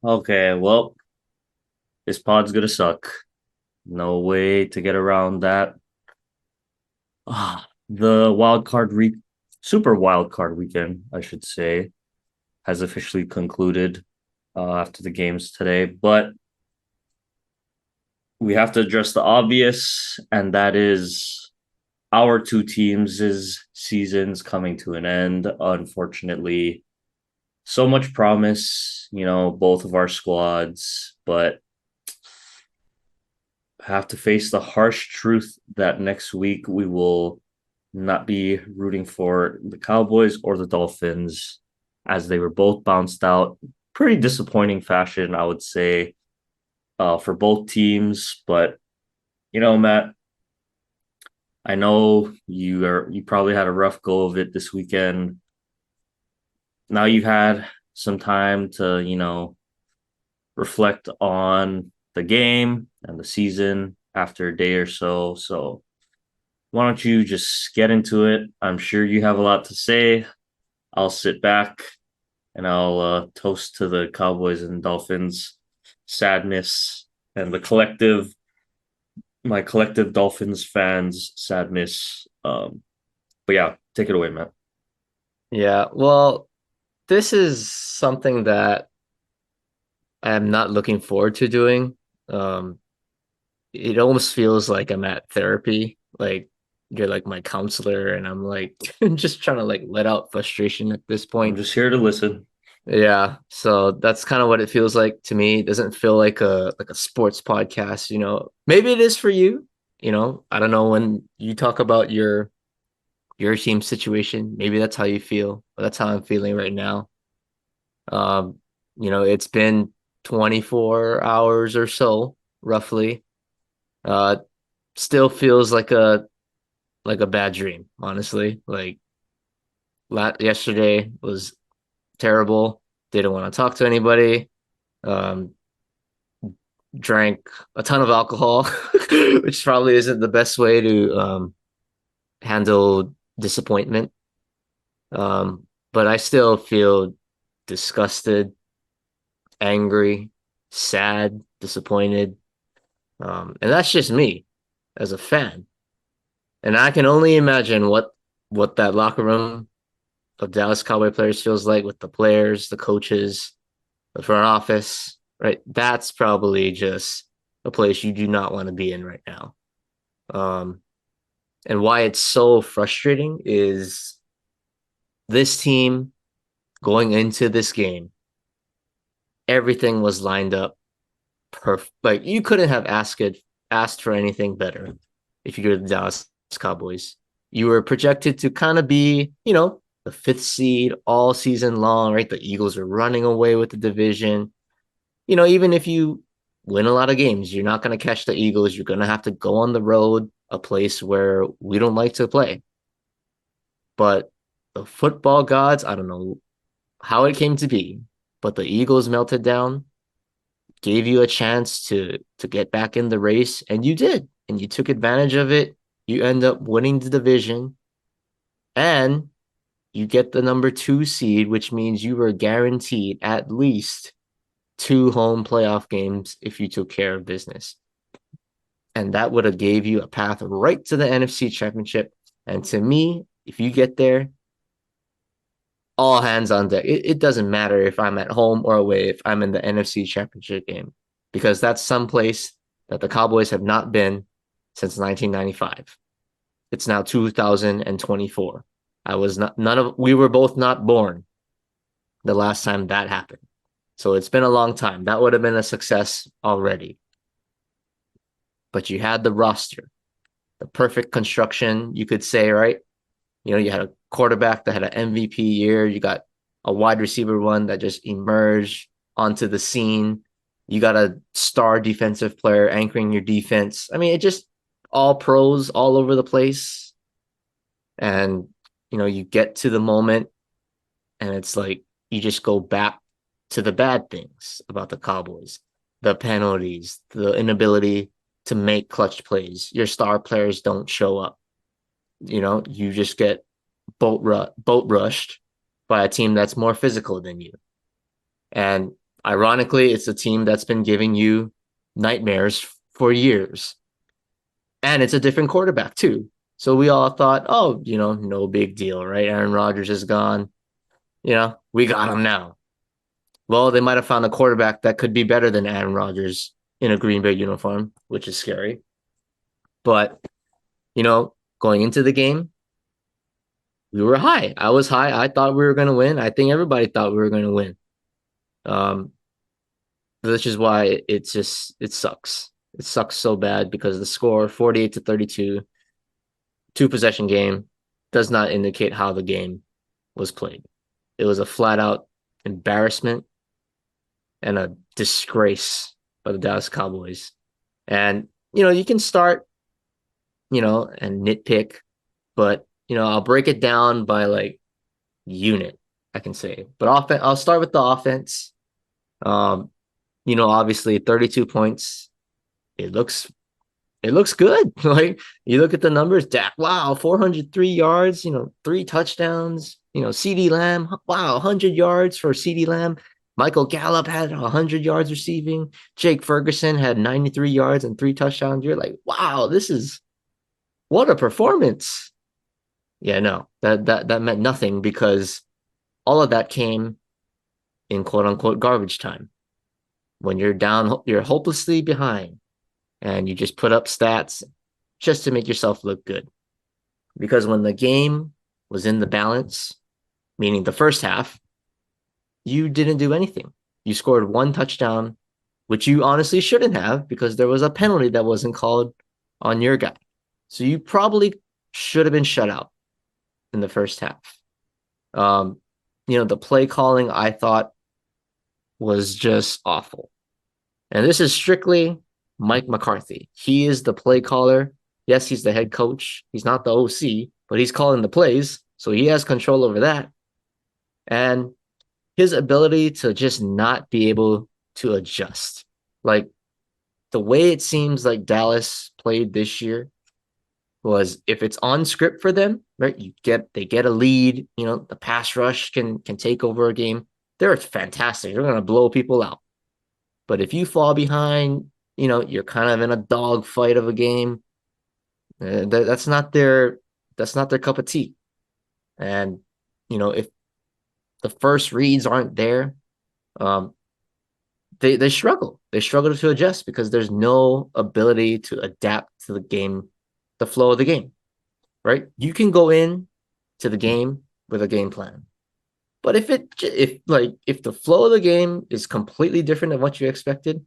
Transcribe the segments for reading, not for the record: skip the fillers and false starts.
Okay, well, this pod's gonna suck. No way to get around that. The super wild card weekend, I should say, has officially concluded after the games today. But we have to address the obvious, and that is our two teams' seasons coming to an end. Unfortunately, so much promise, both of our squads, but have to face the harsh truth that next week we will not be rooting for the Cowboys or the Dolphins as they were both bounced out. Pretty disappointing fashion, I would say, for both teams. But Matt, I know you probably had a rough go of it this weekend. Now you've had some time to, reflect on the game and the season after a day or so. So why don't you just get into it? I'm sure you have a lot to say. I'll sit back and I'll toast to the Cowboys and Dolphins sadness and my collective Dolphins fans sadness. But yeah, take it away, Matt. Yeah, well, this is something that I'm not looking forward to doing. Um, it almost feels like I'm at therapy, like you're like my counselor, and I'm like just trying to like let out frustration at this I'm point. just here to listen. Yeah, so that's kind of what it feels like to me. It doesn't feel like a sports podcast. Maybe it is for you. I don't know when you talk about your team situation, maybe that's how you feel, but that's how I'm feeling right now. Um, it's been 24 hours or so, roughly. Uh, Still feels like a bad dream, honestly. Like yesterday was terrible. Didn't want to talk to anybody. Um, Drank a ton of alcohol, which probably isn't the best way to handle disappointment. But I still feel disgusted, angry, sad, disappointed. And that's just me as a fan. And I can only imagine what that locker room of Dallas Cowboy players feels like with the players, the coaches, the front office, right? That's probably just a place you do not want to be in right now. Um, and why it's so frustrating is this team going into this game, everything was lined up perfect. Like you couldn't have asked for anything better if you go to the Dallas Cowboys. You were projected to kind of be, the fifth seed all season long, right? The Eagles are running away with the division. Even if you win a lot of games, you're not going to catch the Eagles. You're going to have to go on the road, a place where we don't like to play. But the football gods, I don't know how it came to be, but the Eagles melted down, gave you a chance to get back in the race, and you did, and you took advantage of it. You end up winning the division, and you get the number two seed, which means you were guaranteed at least two home playoff games if you took care of business. And that would have gave you a path right to the NFC Championship. And to me, if you get there, all hands on deck. It doesn't matter if I'm at home or away, if I'm in the NFC Championship game, because that's someplace that the Cowboys have not been since 1995. It's now 2024. I was not, none of, we were both not born the last time that happened. So it's been a long time. That would have been a success already. But you had the roster, the perfect construction, you could say, right? You had a quarterback that had an MVP year. You got a wide receiver one that just emerged onto the scene. You got a star defensive player anchoring your defense. I mean, it just all pros all over the place. And, you get to the moment and it's like you just go back to the bad things about the Cowboys, the penalties, the inability to make clutch plays. Your star players don't show up. You just get boat rushed by a team that's more physical than you. And Ironically, it's a team that's been giving you nightmares for years. And it's a different quarterback, too. So we all thought, oh, no big deal, right? Aaron Rodgers is gone. We got him now. Well, they might have found a quarterback that could be better than Aaron Rodgers in a Green Bay uniform, which is scary. But, going into the game, we were high. I was high. I thought we were going to win. I think everybody thought we were going to win. Um, which is why it sucks. It sucks so bad because the score 48-32, two possession game does not indicate how the game was played. It was a flat out embarrassment and a disgrace by the Dallas Cowboys. And, you can start, and nitpick, but, I'll break it down by like unit, I can say. But I'll start with the offense. Obviously 32 points. It looks good. Like you look at the numbers, Dak, wow, 403 yards, 3 touchdowns, CeeDee Lamb, wow, 100 yards for CeeDee Lamb. Michael Gallup had 100 yards receiving. Jake Ferguson had 93 yards and 3 touchdowns. You're like, wow, what a performance. Yeah, no, that meant nothing because all of that came in quote unquote garbage time. When you're down, you're hopelessly behind and you just put up stats just to make yourself look good. Because when the game was in the balance, meaning the first half, you didn't do anything. You scored 1 touchdown, which you honestly shouldn't have because there was a penalty that wasn't called on your guy. So you probably should have been shut out in the first half. The play calling I thought was just awful. And this is strictly Mike McCarthy. He is the play caller. Yes, he's the head coach. He's not the OC, but he's calling the plays. So he has control over that. And his ability to just not be able to adjust. Like the way it seems like Dallas played this year was if it's on script for them, right? They get a lead, the pass rush can take over a game. They're fantastic. They're going to blow people out. But if you fall behind, you're kind of in a dog fight of a game. That's not their cup of tea. And if the first reads aren't there, they struggle. They struggle to adjust because there's no ability to adapt to the game, the flow of the game. Right? You can go in to the game with a game plan. But if the flow of the game is completely different than what you expected,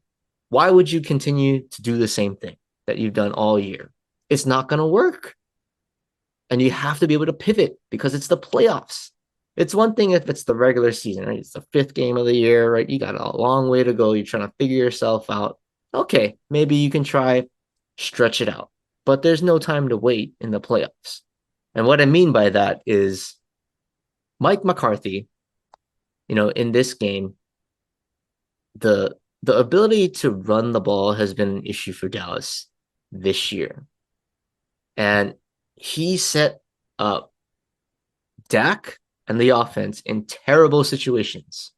why would you continue to do the same thing that you've done all year? It's not going to work. And you have to be able to pivot because it's the playoffs. It's one thing if it's the regular season, right? It's the 5th game of the year, right? You got a long way to go. You're trying to figure yourself out. Okay, maybe you can try stretch it out. But there's no time to wait in the playoffs. And what I mean by that is Mike McCarthy, in this game, the ability to run the ball has been an issue for Dallas this year. And he set up Dak and the offense in terrible situations,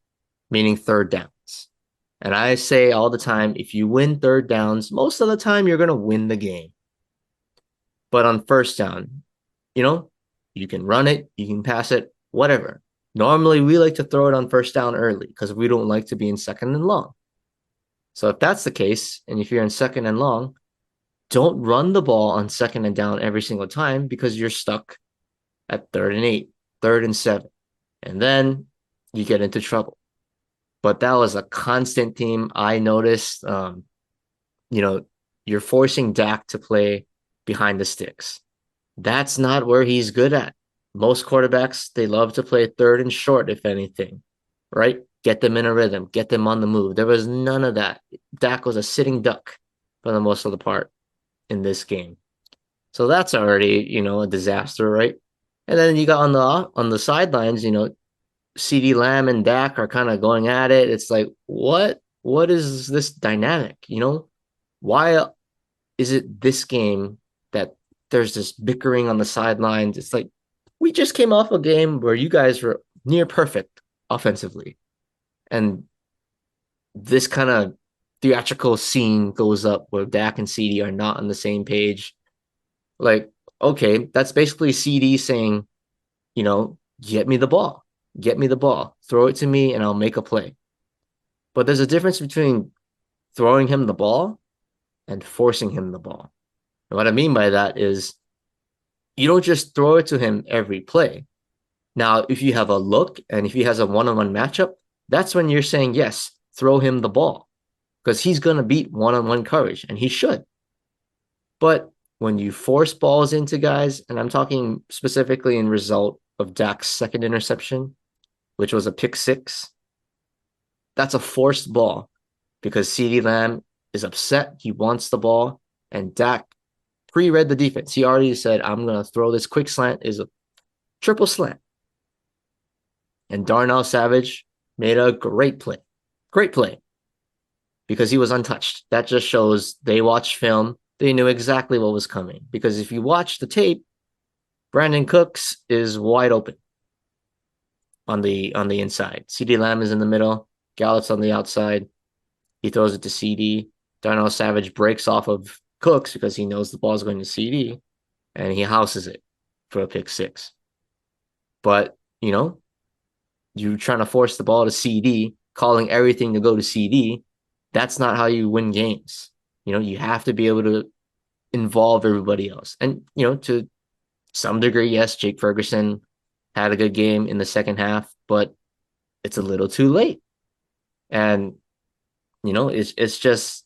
meaning third downs. And I say all the time, if you win third downs, most of the time you're going to win the game. But on first down, you can run it, you can pass it, whatever. Normally, we like to throw it on first down early because we don't like to be in second and long. So if that's the case, and if you're in second and long, don't run the ball on second and down every single time because you're stuck at 3rd and 8, 3rd and 7. And then you get into trouble. But that was a constant theme I noticed. You're forcing Dak to play behind the sticks. That's not where he's good at. Most quarterbacks, they love to play third and short, if anything, right? Get them in a rhythm, get them on the move. There was none of that. Dak was a sitting duck for the most of the part in this game. So that's already, a disaster, right? And then you got on the sidelines, CeeDee Lamb and Dak are kind of going at it. It's like, what is this dynamic? Why is it this game that there's this bickering on the sidelines? It's like, we just came off a game where you guys were near perfect offensively. And this kind of theatrical scene goes up where Dak and CD are not on the same page. Like, okay, that's basically CD saying, get me the ball, throw it to me, and I'll make a play. But there's a difference between throwing him the ball and forcing him the ball. And what I mean by that is you don't just throw it to him every play. Now, if you have a look and if he has a one-on-one matchup, that's when you're saying, yes, throw him the ball because he's going to beat one-on-one coverage and he should. But when you force balls into guys, and I'm talking specifically in result of Dak's second interception, which was a pick six, that's a forced ball because CeeDee Lamb is upset. He wants the ball. And Dak pre-read the defense. He already said, I'm going to throw this quick slant is a triple slant. And Darnell Savage made a great play. Great play. Because he was untouched. That just shows they watched film. They knew exactly what was coming. Because if you watch the tape, Brandon Cooks is wide open on the inside. CeeDee Lamb is in the middle. Gallup's on the outside. He throws it to CD. Darnell Savage breaks off of Cooks because he knows the ball is going to CD, and he houses it for a pick six. But, you're trying to force the ball to CD, calling everything to go to CD. That's not how you win games. You have to be able to involve everybody else. And, to some degree, yes, Jake Ferguson had a good game in the second half, but it's a little too late. And, it's just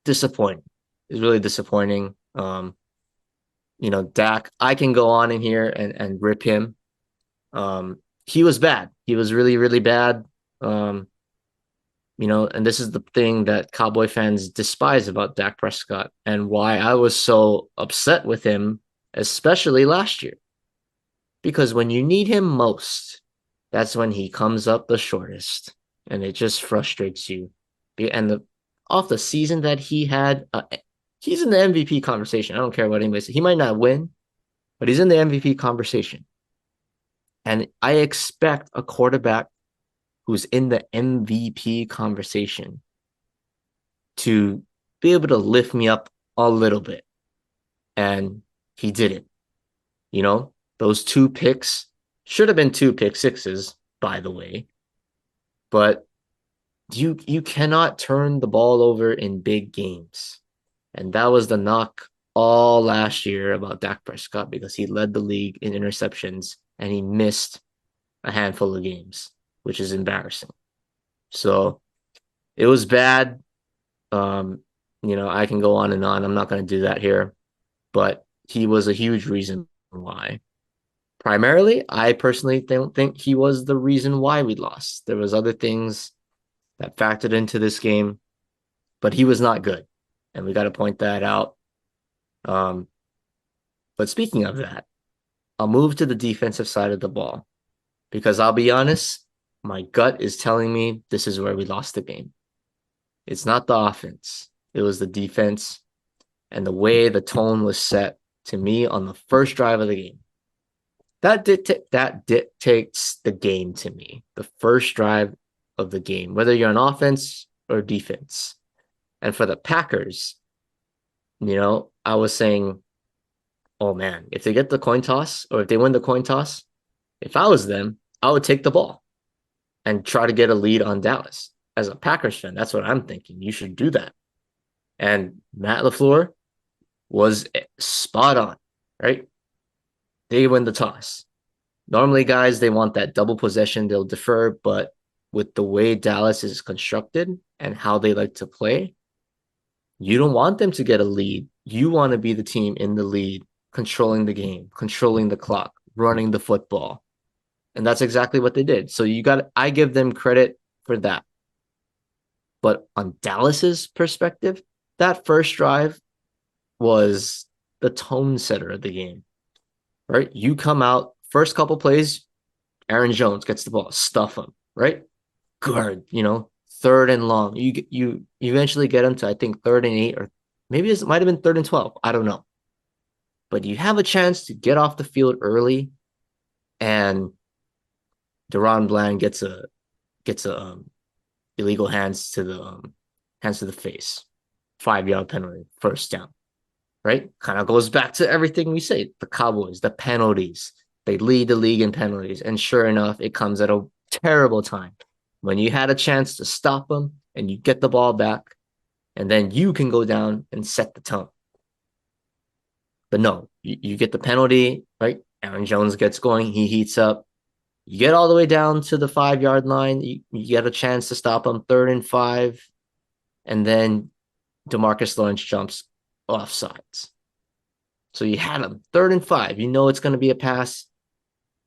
disappointing. It's really disappointing. Dak, I can go on in here and rip him. He was bad. He was really, really bad. And this is the thing that Cowboy fans despise about Dak Prescott and why I was so upset with him, especially last year. Because when you need him most, that's when he comes up the shortest. And it just frustrates you. And off the season that he had, he's in the MVP conversation. I don't care what anybody says. He might not win, but he's in the MVP conversation. And I expect a quarterback who's in the MVP conversation to be able to lift me up a little bit. And he didn't. Those two picks should have been two pick sixes, by the way. But you cannot turn the ball over in big games. And that was the knock all last year about Dak Prescott because he led the league in interceptions and he missed a handful of games, which is embarrassing. So it was bad. I can go on and on. I'm not going to do that here, but he was a huge reason why. Primarily, I personally don't think he was the reason why we lost. There was other things that factored into this game, but he was not good. And we got to point that out. But speaking of that, I'll move to the defensive side of the ball because I'll be honest, my gut is telling me this is where we lost the game. It's not the offense. It was the defense and the way the tone was set to me on the first drive of the game. That dictates the game to me. The first drive of the game, whether you're on offense or defense. And for the Packers, I was saying, oh man, if they get the coin toss or if they win the coin toss, if I was them, I would take the ball and try to get a lead on Dallas. As a Packers fan, that's what I'm thinking. You should do that. And Matt LaFleur was spot on, right? They win the toss. Normally, guys, they want that double possession. They'll defer, but with the way Dallas is constructed and how they like to play, you don't want them to get a lead. You want to be the team in the lead, controlling the game, controlling the clock, running the football. And that's exactly what they did. So I give them credit for that. But on Dallas's perspective, that first drive was the tone setter of the game, right? You come out, first couple plays, Aaron Jones gets the ball, stuff him, right? Guard, third and long. You eventually get him to, I think, 3rd and 8, or maybe it might have been 3rd and 12. I don't know. But you have a chance to get off the field early, and Deron Bland gets a illegal hands to the face, 5 yard penalty, first down. Right? Kind of goes back to everything we say. The Cowboys, the penalties, they lead the league in penalties. And sure enough, it comes at a terrible time when you had a chance to stop them and you get the ball back, and then you can go down and set the tone. But no, you get the penalty, right? Aaron Jones gets going, he heats up. You get all the way down to the 5 yard line, you get a chance to stop him, 3rd and 5, and then DeMarcus Lawrence jumps off sides. So you had him 3rd and 5. You know it's going to be a pass,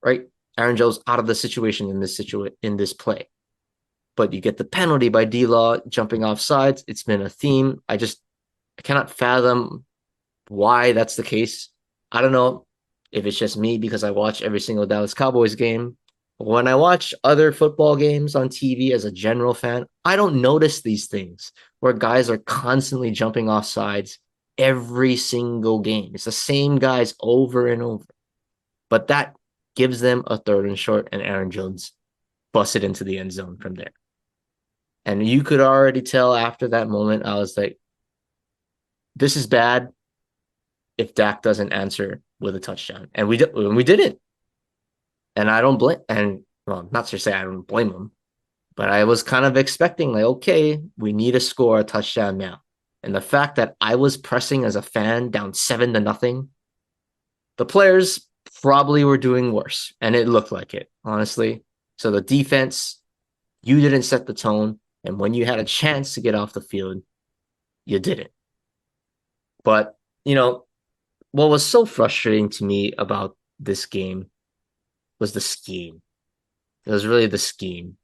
right? Aaron Jones out of the situation in this play. But you get the penalty by D-Law jumping off sides. It's been a theme. I cannot fathom why that's the case. I don't know if it's just me because I watch every single Dallas Cowboys game. When I watch other football games on TV as a general fan, I don't notice these things where guys are constantly jumping off sides every single game. It's the same guys over and over. But that gives them a 3rd and short, and Aaron Jones busted into the end zone from there. And you could already tell after that moment, I was like, this is bad if Dak doesn't answer with a touchdown. And we didn't. And I don't blame, and well, not to say I don't blame him, but I was kind of expecting, like, okay, we need to score a touchdown now. And the fact that I was pressing as a fan down 7-0, the players probably were doing worse. And it looked like it, honestly. So the defense, you didn't set the tone. And when you had a chance to get off the field, you didn't. But, what was so frustrating to me about this game was the scheme. It was really the scheme.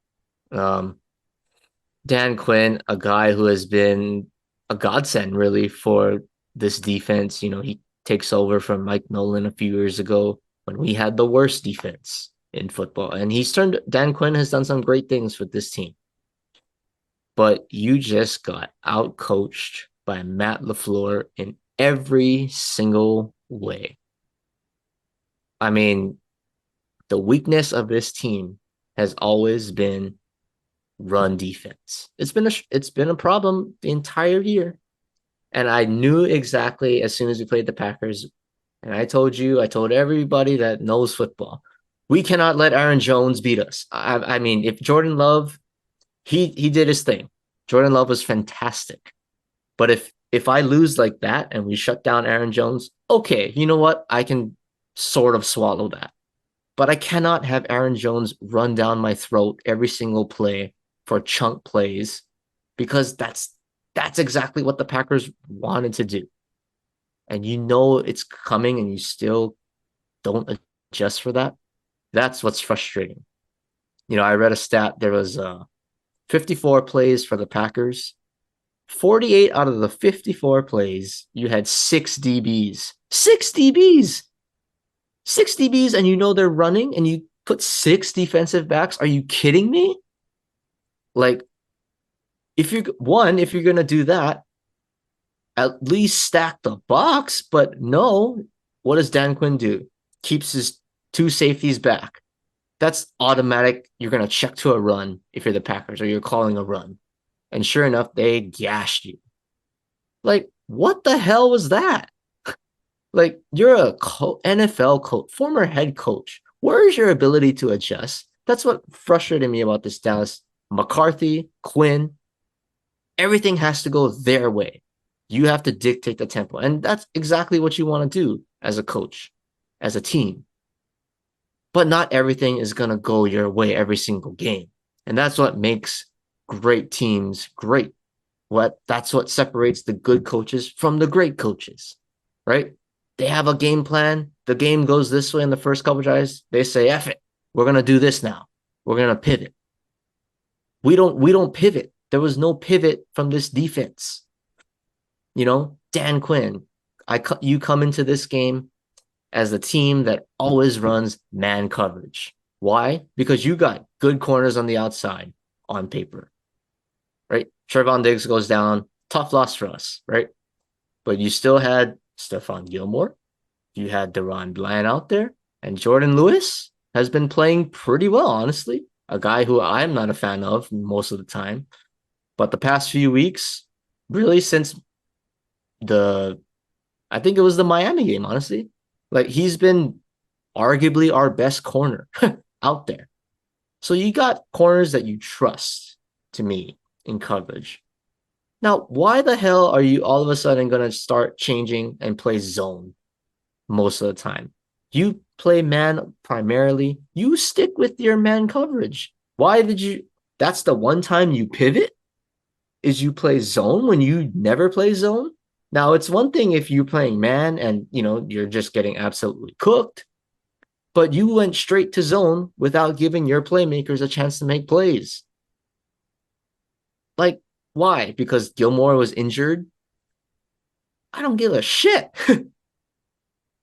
Dan Quinn, a guy who has been a godsend really for this defense. He takes over from Mike Nolan a few years ago when we had the worst defense in football. And Dan Quinn has done some great things with this team. But you just got out-coached by Matt LaFleur in every single way. I mean, the weakness of this team has always been run defense. It's been a problem the entire year. And I knew exactly as soon as we played the Packers, and I told everybody that knows football, we cannot let Aaron Jones beat us. I mean, if Jordan Love, he did his thing. Jordan Love was fantastic. But if I lose like that and we shut down Aaron Jones, okay, you know what? I can sort of swallow that. But I cannot have Aaron Jones run down my throat every single play for chunk plays, because that's exactly what the Packers wanted to do. And it's coming and you still don't adjust for that. That's what's frustrating. I read a stat. There was 54 plays for the Packers. 48 out of the 54 plays, you had 6 DBs. 6 DBs! 6 DBs, and they're running, and you put 6 defensive backs? Are you kidding me? Like, if you're going to do that, at least stack the box. But no, what does Dan Quinn do? Keeps his 2 safeties back. That's automatic. You're going to check to a run if you're the Packers, or you're calling a run. And sure enough, they gashed you. Like, what the hell was that? Like, you're a NFL coach, former head coach. Where is your ability to adjust? That's what frustrated me about this Dallas. McCarthy, Quinn, everything has to go their way. You have to dictate the tempo. And that's exactly what you want to do as a coach, as a team. But not everything is going to go your way every single game. And that's what makes great teams great. That's what separates the good coaches from the great coaches, right? They have a game plan. The game goes this way in the first couple of drives. They say, F it. We're going to do this now. We're going to pivot. We don't pivot. There was no pivot from this defense. Dan Quinn, you come into this game as the team that always runs man coverage. Why? Because you got good corners on the outside on paper, right? Trevon Diggs goes down. Tough loss for us, right? But you still had Stephon Gilmore. You had Deron Bland out there. And Jordan Lewis has been playing pretty well, honestly. a guy who I'm not a fan of most of the time. But the past few weeks, really since the I think it was the Miami game, honestly. Like he's been arguably our best corner out there. So you got corners that you trust to me in coverage. Now, why the hell are you all of a sudden going to start changing and play zone most of the time? You play man primarily. You stick with your man coverage. Why did you? That's the one time you pivot is you play zone when you never play zone. Now, it's one thing if you're playing man and you're just getting absolutely cooked, but you went straight to zone without giving your playmakers a chance to make plays. Like, why? Because Gilmore was injured? I don't give a shit.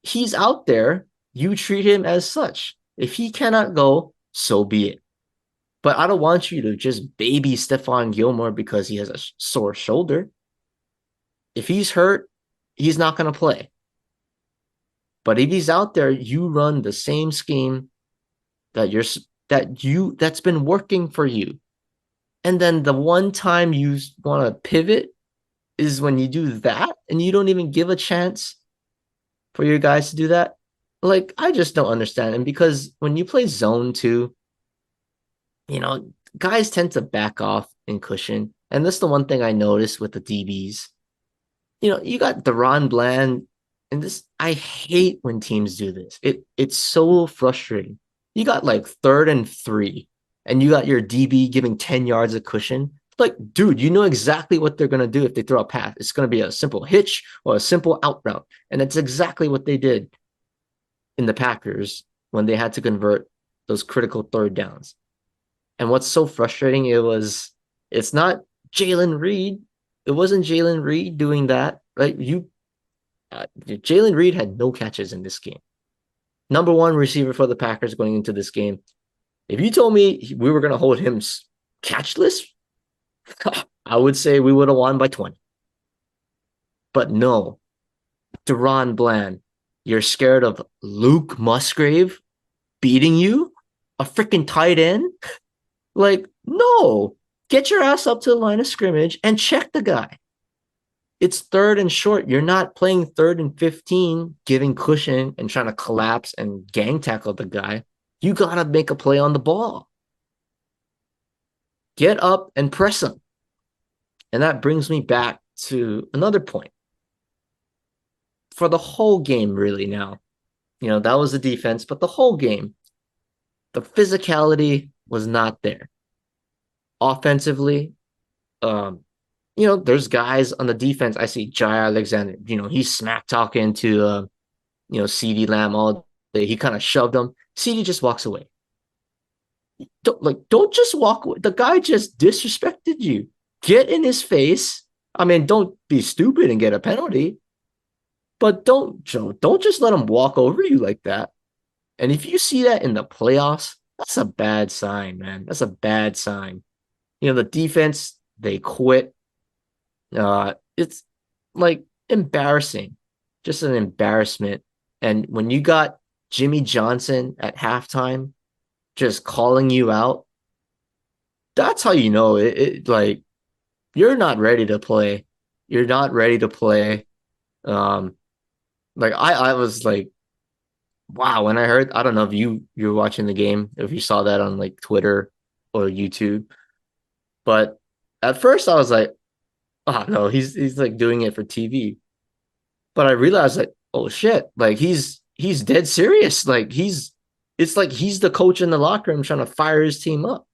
He's out there. You treat him as such. If he cannot go, so be it. But I don't want you to just baby Stephon Gilmore because he has a sore shoulder. If he's hurt, he's not going to play. But if he's out there, you run the same scheme that's been working for you. And then the one time you want to pivot is when you do that and you don't even give a chance for your guys to do that. Like, I just don't understand. And because when you play zone two, guys tend to back off and cushion. And that's the one thing I noticed with the DBs. You got Deron Bland, and this I hate when teams do this. It's so frustrating. You got like 3rd and 3, and you got your DB giving 10 yards of cushion. Like, dude, you know exactly what they're gonna do if they throw a pass. It's gonna be a simple hitch or a simple out route. And that's exactly what they did in the Packers when they had to convert those critical 3rd downs. And what's so frustrating, it's not Jalen Reed. It wasn't Jalen Reed doing that, right? Jalen Reed had no catches in this game. Number 1 receiver for the Packers going into this game. If you told me we were going to hold him catchless, I would say we would have won by 20. But no, Deron Bland, you're scared of Luke Musgrave beating you? A freaking tight end? Like, no. Get your ass up to the line of scrimmage and check the guy. It's 3rd and short. You're not playing 3rd and 15, giving cushion and trying to collapse and gang tackle the guy. You got to make a play on the ball. Get up and press him. And that brings me back to another point. For the whole game, really, now, that was the defense, but the whole game, the physicality was not there. Offensively, there's guys on the defense. I see Jai Alexander, he's smack talking to, CeeDee Lamb all day. He kind of shoved him. CeeDee just walks away. Don't just walk away. The guy just disrespected you. Get in his face. I mean, don't be stupid and get a penalty, but don't just let him walk over you like that. And if you see that in the playoffs, that's a bad sign, man. That's a bad sign. The defense, they quit. It's like embarrassing, just an embarrassment. And when you got Jimmy Johnson at halftime just calling you out, that's how you know it like you're not ready to play. You're not ready to play. Like I was like, wow, when I heard, I don't know if you're watching the game, if you saw that on like Twitter or YouTube, but at first I was like, oh no, he's like doing it for TV. But I realized like, oh shit, like he's dead serious. Like it's like he's the coach in the locker room trying to fire his team up.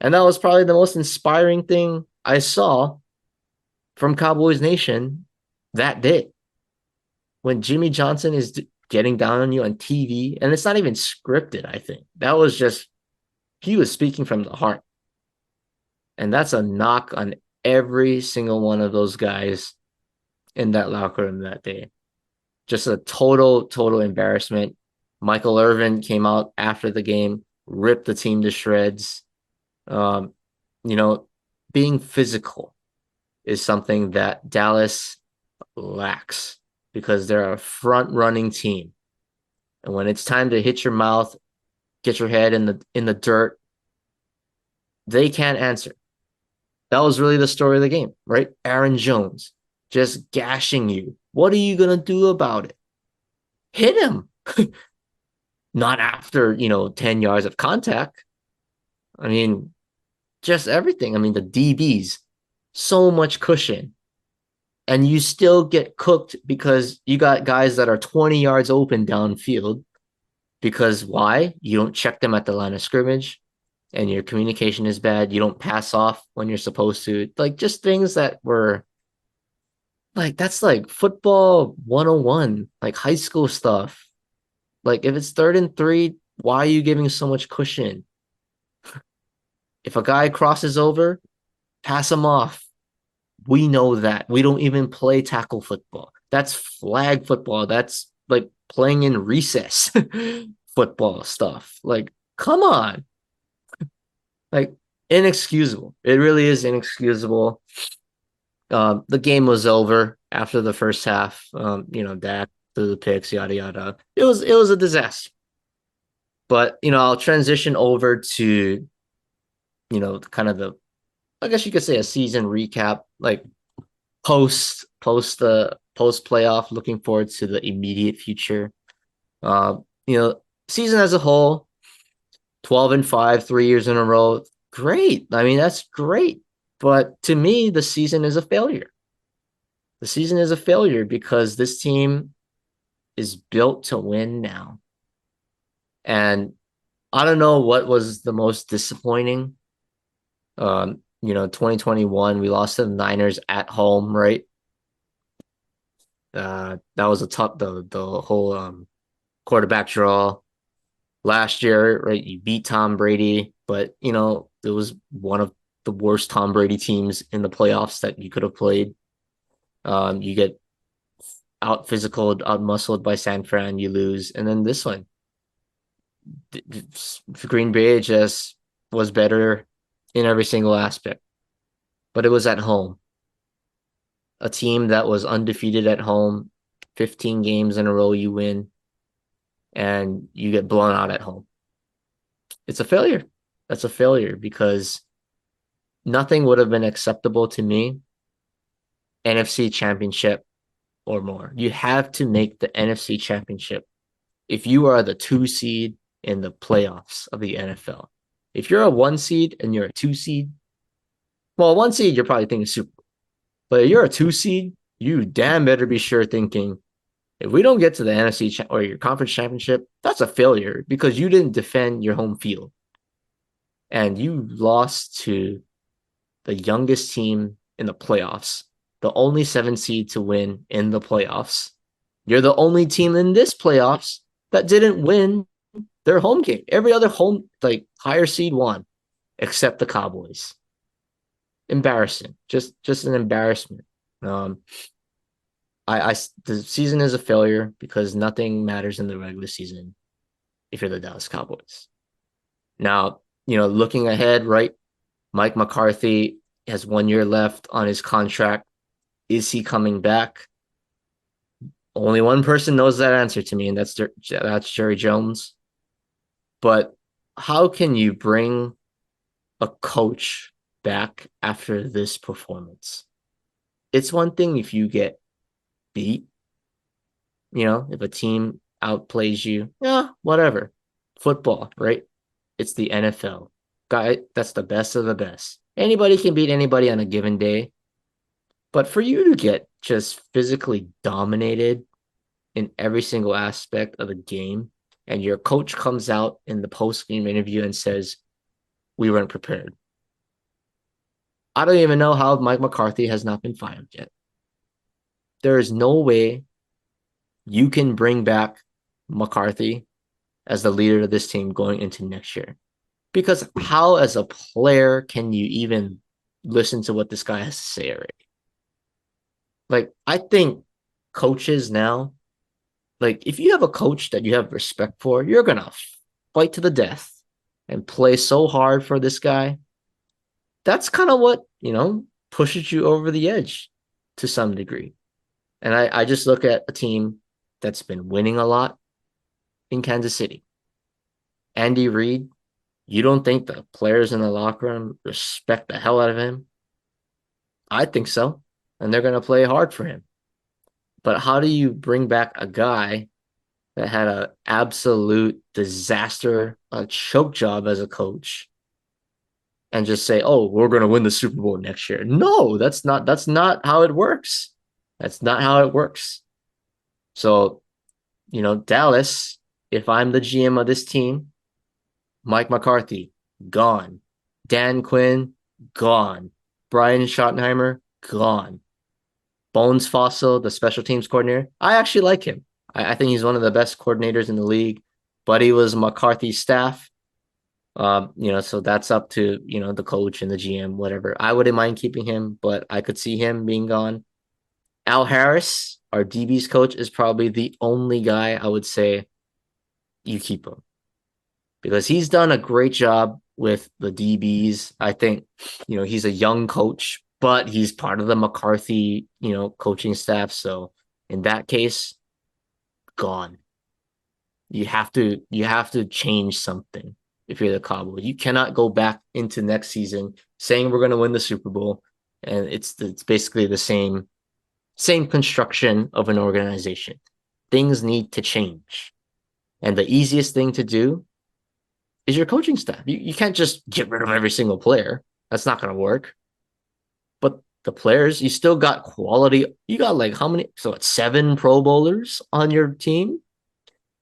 And that was probably the most inspiring thing I saw from Cowboys Nation that day. When Jimmy Johnson is getting down on you on TV, and it's not even scripted, I think. That was just, he was speaking from the heart. And that's a knock on every single one of those guys in that locker room that day. Just a total embarrassment. Michael Irvin came out after the game, ripped the team to shreds. Being physical is something that Dallas lacks because they're a front-running team. And when it's time to hit your mouth, get your head in the dirt, They can't answer. That was really the story of the game, right? Aaron Jones just gashing you. What are you going to do about it? Hit him. Not after, 10 yards of contact. I mean, just everything. I mean, the DBs, so much cushion. And you still get cooked because you got guys that are 20 yards open downfield. Because why? You don't check them at the line of scrimmage and your communication is bad. You don't pass off when you're supposed to. Like, just things that were like, that's like football 101, like high school stuff. Like, if it's 3rd and 3, why are you giving so much cushion? If a guy crosses over, pass him off. We know that. We don't even play tackle football. That's flag football. That's like playing in recess football stuff. Like, come on. Like, inexcusable. It really is inexcusable. The game was over after the first half. Dak threw the picks, yada yada. It was a disaster. But I'll transition over to kind of the, I guess you could say, a season recap, like post playoff. Looking forward to the immediate future. Uh, Season as a whole, 12-5, 3 years in a row. Great. I mean, that's great. But to me, the season is a failure. The season is a failure because this team is built to win now. And I don't know what was the most disappointing. 2021, we lost to the Niners at home, right? That was a tough, the whole quarterback draw. Last year, right? You beat Tom Brady, but it was one of the worst Tom Brady teams in the playoffs that you could have played. You get out physicaled, out muscled by San Fran, you lose, and then this one, Green Bay just was better in every single aspect, but it was at home. A team that was undefeated at home, 15 games in a row you win, and you get blown out at home. It's a failure. That's a failure because nothing would have been acceptable to me. NFC Championship or more. You have to make the NFC Championship if you are the 2 seed in the playoffs of the NFL. If you're a 1 seed and you're a 2 seed, well, 1 seed, you're probably thinking Super Bowl. But if you're a 2 seed, you damn better be sure thinking, if we don't get to the NFC or your conference championship, that's a failure because you didn't defend your home field. And you lost to the youngest team in the playoffs, the only 7 seed to win in the playoffs. You're the only team in this playoffs that didn't win their home game. Every other home, like higher seed, won, except the Cowboys. Embarrassing, just an embarrassment. The season is a failure because nothing matters in the regular season if you're the Dallas Cowboys. Now, looking ahead, right? Mike McCarthy has 1 year left on his contract. Is he coming back? Only one person knows that answer to me, and that's Jerry Jones. But how can you bring a coach back after this performance? It's one thing if you get beat, if a team outplays you, yeah, whatever. Football, right? It's the NFL. That's the best of the best. Anybody can beat anybody on a given day. But for you to get just physically dominated in every single aspect of the game, and your coach comes out in the post-game interview and says, we weren't prepared. I don't even know how Mike McCarthy has not been fired yet. There is no way you can bring back McCarthy as the leader of this team going into next year. Because how, as a player, can you even listen to what this guy has to say already? Like, I think coaches now, like, if you have a coach that you have respect for, you're going to fight to the death and play so hard for this guy. That's kind of what, pushes you over the edge to some degree. And I just look at a team that's been winning a lot in Kansas City. Andy Reid, You don't think the players in the locker room respect the hell out of him? I think so. And they're going to play hard for him. But how do you bring back a guy that had an absolute disaster, a choke job as a coach, and just say, "Oh, we're going to win the Super Bowl next year"? No, that's not how it works. That's not how it works. So, Dallas, if I'm the GM of this team, Mike McCarthy, gone. Dan Quinn, gone. Brian Schottenheimer, gone. Bones Fossil, the special teams coordinator, I actually like him. I think he's one of the best coordinators in the league, but he was McCarthy's staff. So that's up to, the coach and the GM, whatever. I wouldn't mind keeping him, but I could see him being gone. Al Harris, our DB's coach, is probably the only guy I would say you keep him because he's done a great job with the DBs. I think, he's a young coach, but he's part of the McCarthy, coaching staff. So in that case, gone. You have to change something if you're the Cowboys. You cannot go back into next season saying we're going to win the Super Bowl, and it's basically the same construction of an organization. Things need to change, and the easiest thing to do is your coaching staff. You can't just get rid of every single player. That's not going to work. But the players, you still got quality. You got like how many? So it's 7 Pro Bowlers on your team.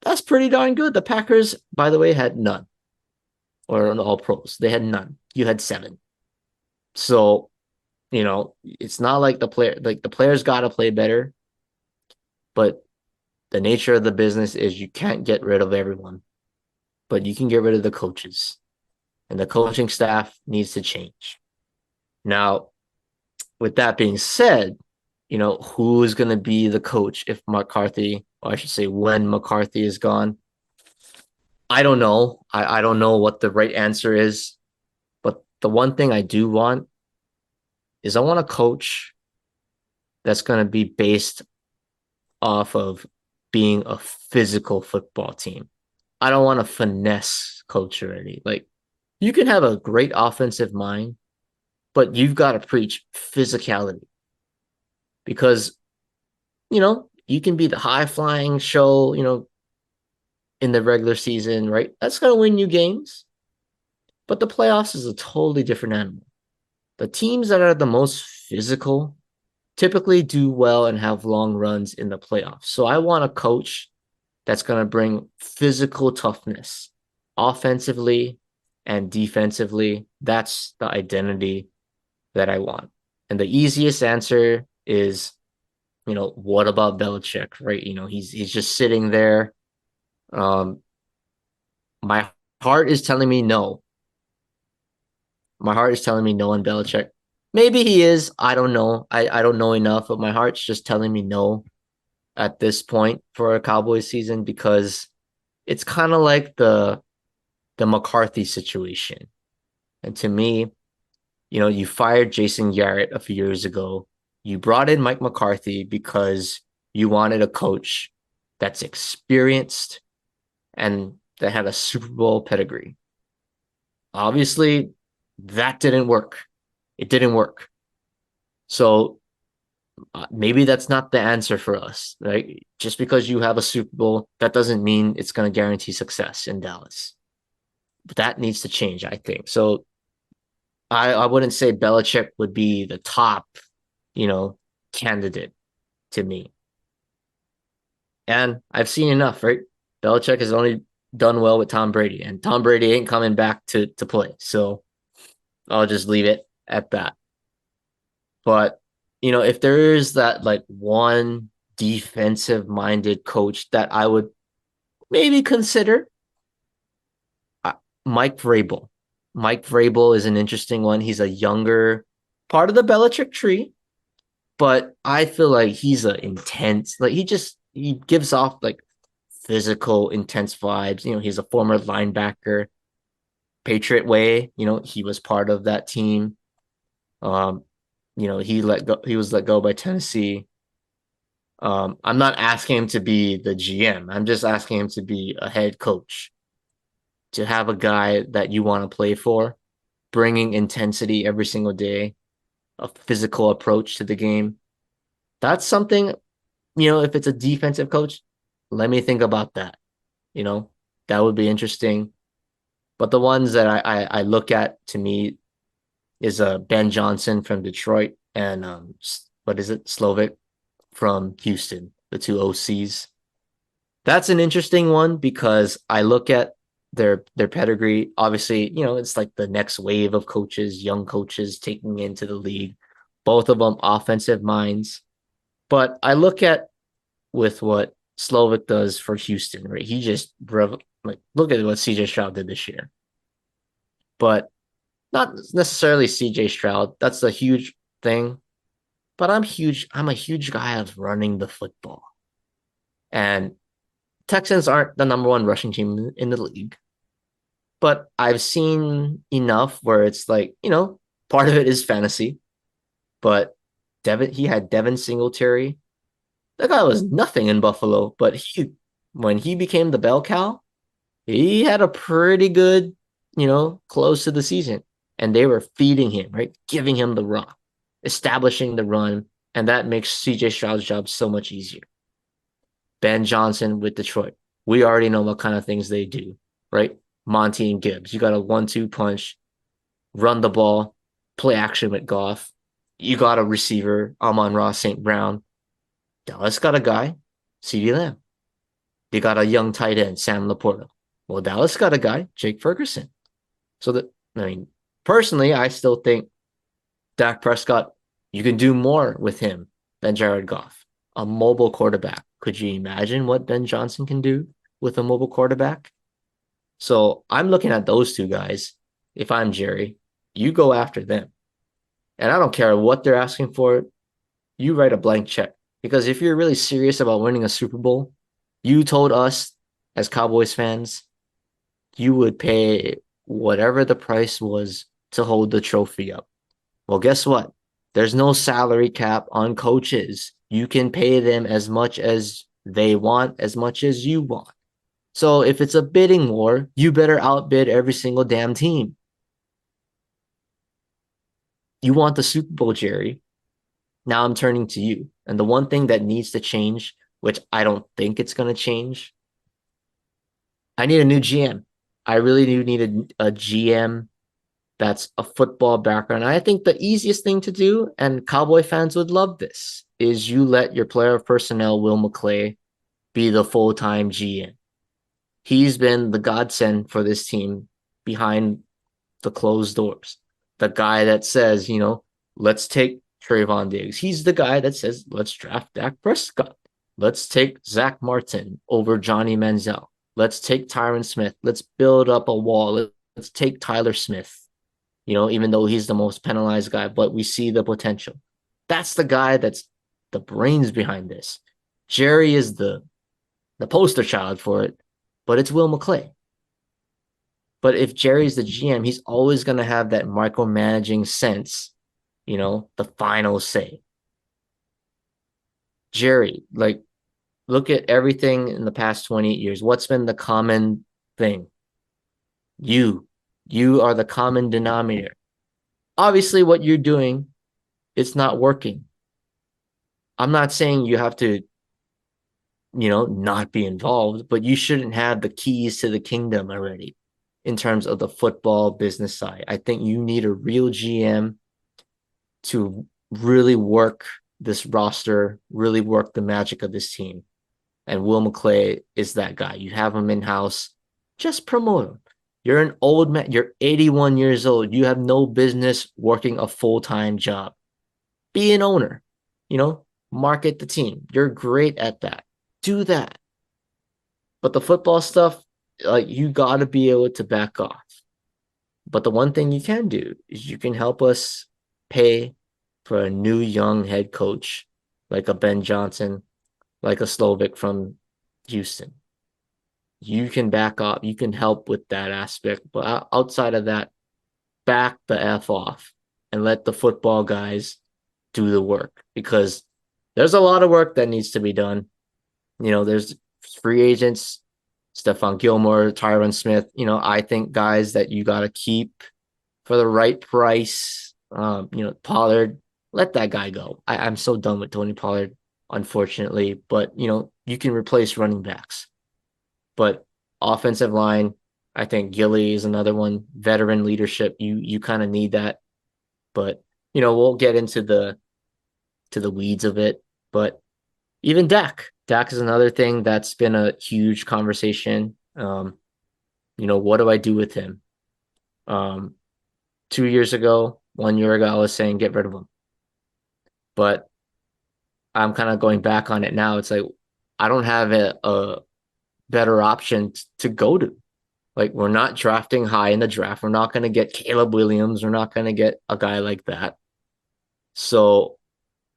That's pretty darn good. The Packers, by the way, had none, or all pros. They had none. You had 7. So, it's not like the players got to play better, but the nature of the business is you can't get rid of everyone, but you can get rid of the coaches, and the coaching staff needs to change. Now, with that being said, who is going to be the coach if McCarthy, or I should say when McCarthy is gone? I don't know. I don't know what the right answer is. But the one thing I do want is I want a coach that's going to be based off of being a physical football team. I don't want a finesse coach already. Like, you can have a great offensive mind, but you've got to preach physicality because, you can be the high flying show, in the regular season, right? That's going to win you games. But the playoffs is a totally different animal. The teams that are the most physical typically do well and have long runs in the playoffs. So I want a coach that's going to bring physical toughness offensively and defensively. That's the identity that I want. And the easiest answer is, what about Belichick, right? He's just sitting there. My heart is telling me no. My heart is telling me no on Belichick. Maybe he is. I don't know. I don't know enough, but my heart's just telling me no at this point for a Cowboys season because it's kind of like the McCarthy situation. And to me, you fired Jason Garrett a few years ago. You brought in Mike McCarthy because you wanted a coach that's experienced and that had a Super Bowl pedigree. Obviously, that didn't work. It didn't work. So maybe that's not the answer for us, right? Just because you have a Super Bowl, that doesn't mean it's going to guarantee success in Dallas. But that needs to change, I think. So I wouldn't say Belichick would be the top, candidate to me. And I've seen enough, right? Belichick has only done well with Tom Brady, and Tom Brady ain't coming back to play. So I'll just leave it at that. But, if there is that like one defensive minded coach that I would maybe consider, Mike Vrabel. Mike Vrabel is an interesting one. He's a younger part of the Belichick tree, but I feel like he's a intense, like he gives off like physical, intense vibes. He's a former linebacker, Patriot Way. He was part of that team. He was let go by Tennessee. I'm not asking him to be the GM. I'm just asking him to be a head coach. to have a guy that you want to play for, bringing intensity every single day, a physical approach to the game. That's something, if it's a defensive coach, let me think about that. You know, that would be interesting. But the ones that I look at to me is Ben Johnson from Detroit and what is it, Slovak from Houston, the two OCs. That's an interesting one because I look at their pedigree. Obviously, it's like the next wave of coaches, young coaches taking into the league. Both of them offensive minds. But I look at with what Slovak does for Houston, right? He just like look at what CJ Stroud did this year. But not necessarily CJ Stroud. That's a huge thing. But I'm a huge guy of running the football. And Texans aren't the number one rushing team in the league. But I've seen enough where it's like, part of it is fantasy. But he had Devin Singletary. That guy was nothing in Buffalo, but when he became the bell cow, he had a pretty good, close to the season. And they were feeding him, right? Giving him the rock, establishing the run. And that makes CJ Stroud's job so much easier. Ben Johnson with Detroit. We already know what kind of things they do, right? Monty and Gibbs. You got a 1-2 punch, run the ball, play action with Goff. You got a receiver, Amon-Ra St. Brown. Dallas got a guy, CeeDee Lamb. They got a young tight end, Sam Laporta. Well, Dallas got a guy, Jake Ferguson. Personally, I still think Dak Prescott, you can do more with him than Jared Goff. A mobile quarterback. Could you imagine what Ben Johnson can do with a mobile quarterback? So I'm looking at those two guys. If I'm Jerry, you go after them. And I don't care what they're asking for. You write a blank check. Because if you're really serious about winning a Super Bowl, you told us as Cowboys fans, you would pay whatever the price was to hold the trophy up. Well, guess what? There's no salary cap on coaches. You can pay them as much as they want, as much as you want. So if it's a bidding war, you better outbid every single damn team. You want the Super Bowl, Jerry. Now I'm turning to you. And the one thing that needs to change, which I don't think it's going to change, I need a new GM. I really do need a GM that's a football background. I think the easiest thing to do, and Cowboy fans would love this, is you let your player of personnel, Will McClay, be the full-time GM. He's been the godsend for this team behind the closed doors. The guy that says, let's take Trayvon Diggs. He's the guy that says, let's draft Dak Prescott. Let's take Zach Martin over Johnny Manziel. Let's take Tyron Smith. Let's build up a wall. Let's take Tyler Smith. Even though he's the most penalized guy, but we see the potential. That's the guy that's the brains behind this. Jerry is the poster child for it, but it's Will McClay. But if Jerry's the GM, he's always going to have that micromanaging sense, the final say. Jerry, look at everything in the past 28 years. What's been the common thing? You are the common denominator. Obviously, what you're doing, it's not working. I'm not saying you have to, not be involved, but you shouldn't have the keys to the kingdom already in terms of the football business side. I think you need a real GM to really work this roster, really work the magic of this team. And Will McClay is that guy. You have him in-house, just promote him. You're an old man. You're 81 years old. You have no business working a full-time job. Be an owner, market the team. You're great at that. Do that. But the football stuff, you got to be able to back off. But the one thing you can do is you can help us pay for a new young head coach like a Ben Johnson, like a Slovak from Houston. You can back off. You can help with that aspect. But outside of that, back the F off and let the football guys do the work, because there's a lot of work that needs to be done. There's free agents Stephon Gilmore, Tyron Smith. I think guys that you got to keep for the right price. Pollard, let that guy go. I'm so done with Tony Pollard, unfortunately. But you can replace running backs. But offensive line, I think Gilly is another one. Veteran leadership, you kind of need that. But we'll get into the weeds of it. But even Dak is another thing that's been a huge conversation. What do I do with him? 2 years ago, 1 year ago, I was saying get rid of him. But I'm kind of going back on it now. It's like I don't have a better option to go to. Like, we're not drafting high in the draft. We're not going to get Caleb Williams. We're not going to get a guy like that. So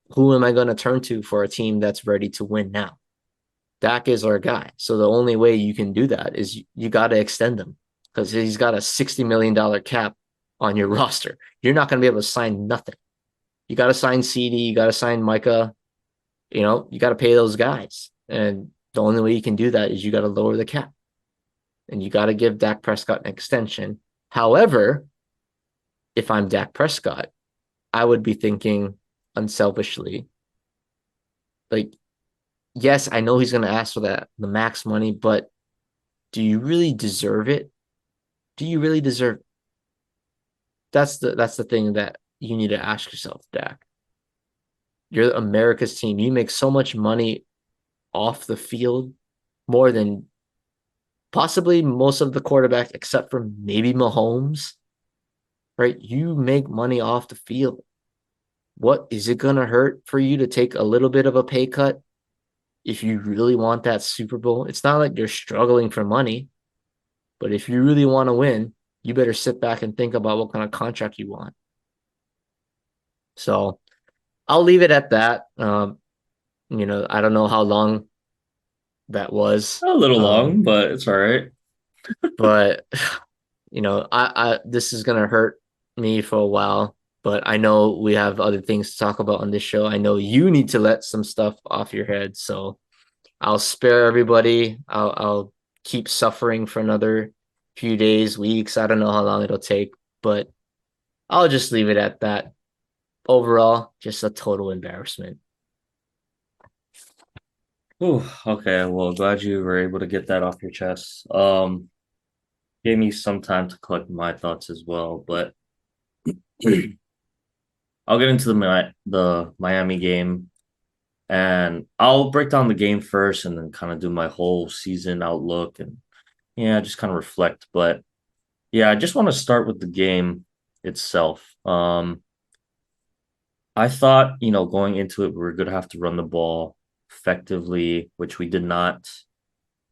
who am I going to turn to for a team that's ready to win now? Dak is our guy. So the only way you can do that is you got to extend him because he's got a $60 million cap on your roster. You're not going to be able to sign nothing. You got to sign CD. You got to sign Micah. You got to pay those guys. And the only way you can do that is you got to lower the cap. And you got to give Dak Prescott an extension. However, if I'm Dak Prescott, I would be thinking unselfishly, like, yes, I know he's going to ask for the max money, but do you really deserve it? Do you really deserve it? That's the thing that you need to ask yourself, Dak. You're America's team. You make so much money off the field, more than possibly most of the quarterbacks, except for maybe Mahomes, right? You make money off the field. What is it going to hurt for you to take a little bit of a pay cut if you really want that Super Bowl? It's not like you're struggling for money, but if you really want to win, you better sit back and think about what kind of contract you want. So I'll leave it at that. I don't know how long that was. A little long, but it's all right. But I this is gonna hurt me for a while, but I know we have other things to talk about on this show. I know you need to let some stuff off your head, so I'll spare everybody. I'll keep suffering for another few days, weeks. I don't know how long it'll take, but I'll just leave it at that. Overall, just a total embarrassment. Ooh, okay, well, glad you were able to get that off your chest. Gave me some time to collect my thoughts as well, but I'll get into the Miami game, and I'll break down the game first and then kind of do my whole season outlook and yeah, just kind of reflect. But yeah, I just want to start with the game itself. I thought, going into it, we were going to have to run the ball effectively, which we did not.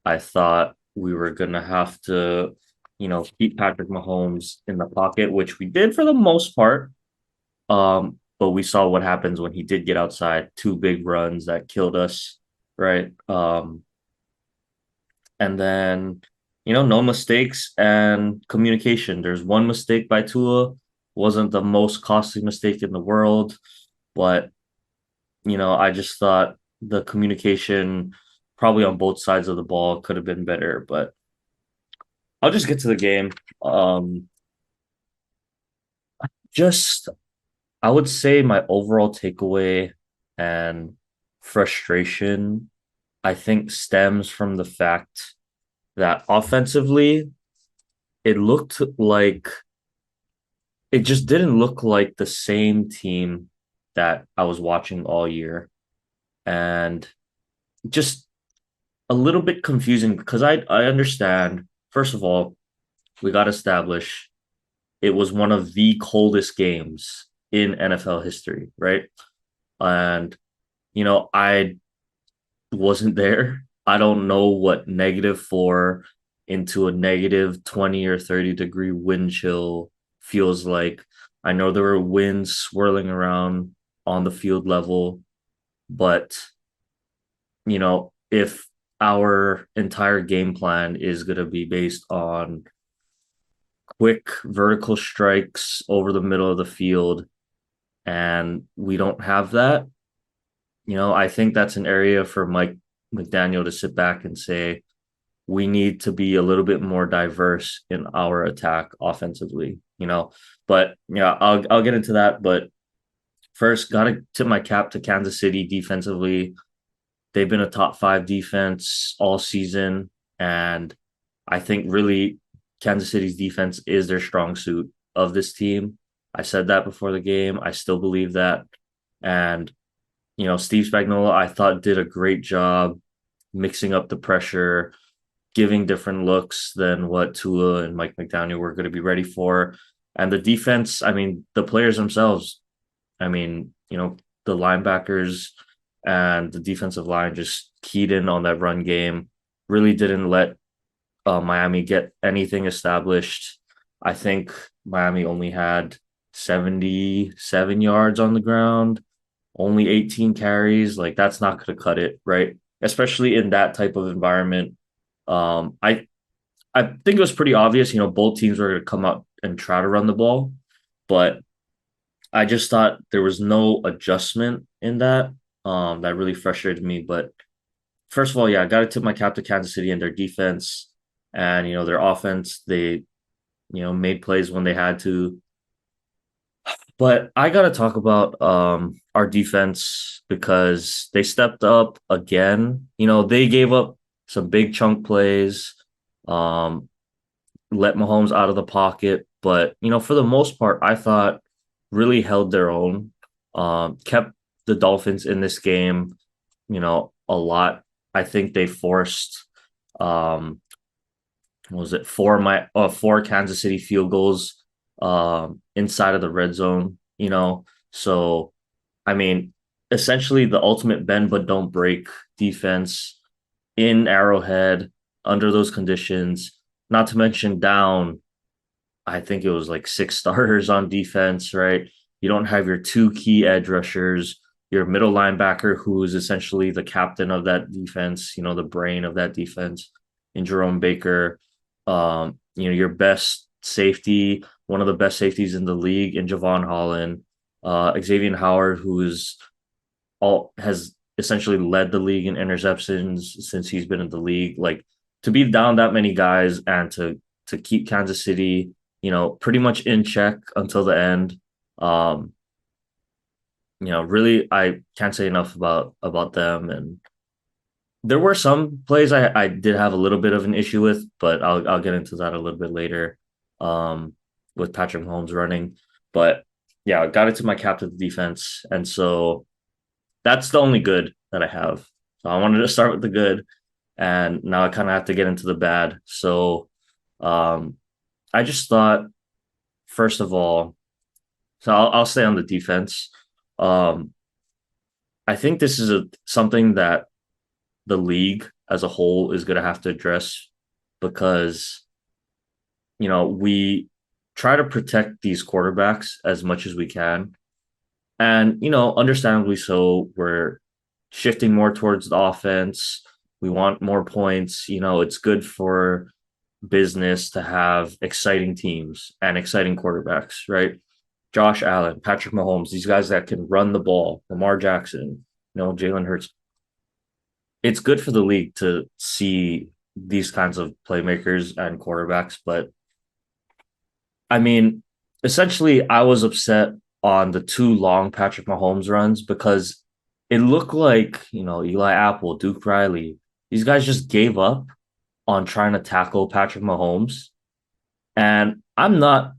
I thought we were going to have to, keep Patrick Mahomes in the pocket, which we did for the most part. But we saw what happens when he did get outside, two big runs that killed us, right? And then, no mistakes and communication. There's one mistake by Tua, wasn't the most costly mistake in the world, but I just thought the communication probably on both sides of the ball could have been better. But I'll just get to the game. Just I would say my overall takeaway and frustration, I think, stems from the fact that offensively, it looked like it just didn't look like the same team that I was watching all year. And just a little bit confusing because I understand, first of all, we got to establish it was one of the coldest games in NFL history, right? And, I wasn't there. I don't know what -4 into a -20 or 30-degree wind chill feels like. I know there were winds swirling around on the field level, but, if our entire game plan is going to be based on quick vertical strikes over the middle of the field, and we don't have that, I think that's an area for Mike McDaniel to sit back and say, we need to be a little bit more diverse in our attack offensively, you know. But yeah, I'll get into that. But first, gotta tip my cap to Kansas City defensively. They've been a top five defense all season, and I think really Kansas City's defense is their strong suit of this team. I said that before the game. I still believe that. And, Steve Spagnuolo, I thought did a great job mixing up the pressure, giving different looks than what Tua and Mike McDaniel were going to be ready for. And the defense, I mean, the players themselves, I mean, the linebackers and the defensive line just keyed in on that run game, really didn't let Miami get anything established. I think Miami only had 77 yards on the ground, only 18 carries. Like that's not going to cut it, right? Especially in that type of environment. I think it was pretty obvious, both teams were going to come out and try to run the ball, but I just thought there was no adjustment in that. That really frustrated me. But first of all, yeah, I got to tip my cap to Kansas City and their defense, and their offense. They made plays when they had to. But I got to talk about our defense because they stepped up again. They gave up some big chunk plays, um, let Mahomes out of the pocket, but for the most part, I thought really held their own, kept the Dolphins in this game, a lot. I think they forced um what was it, four Kansas City field goals inside of the red zone, So I mean, essentially the ultimate bend but don't break defense in Arrowhead under those conditions, not to mention down, I think it was like six starters on defense, right? You don't have your two key edge rushers, your middle linebacker, who is essentially the captain of that defense, the brain of that defense in Jerome Baker. Your best safety, one of the best safeties in the league in Javon Holland, Xavier Howard, who has essentially led the league in interceptions since he's been in the league. Like to be down that many guys and to keep Kansas City, pretty much in check until the end. Um, really, I can't say enough about them. And there were some plays I did have a little bit of an issue with, but I'll get into that a little bit later. With Patrick Mahomes running, but yeah, I got it to my captain defense, and so that's the only good that I have. So I wanted to start with the good, and now I kind of have to get into the bad. So, um, I just thought, first of all, so I'll stay on the defense. Um, I think this is something that the league as a whole is going to have to address because we try to protect these quarterbacks as much as we can, and understandably so. We're shifting more towards the offense. We want more points. It's good for business to have exciting teams and exciting quarterbacks, right? Josh Allen, Patrick Mahomes, these guys that can run the ball, Lamar Jackson, Jalen Hurts. It's good for the league to see these kinds of playmakers and quarterbacks. But I mean, essentially, I was upset on the too long Patrick Mahomes runs because it looked like, Eli Apple, Duke Riley, these guys just gave up on trying to tackle Patrick Mahomes. And I'm not,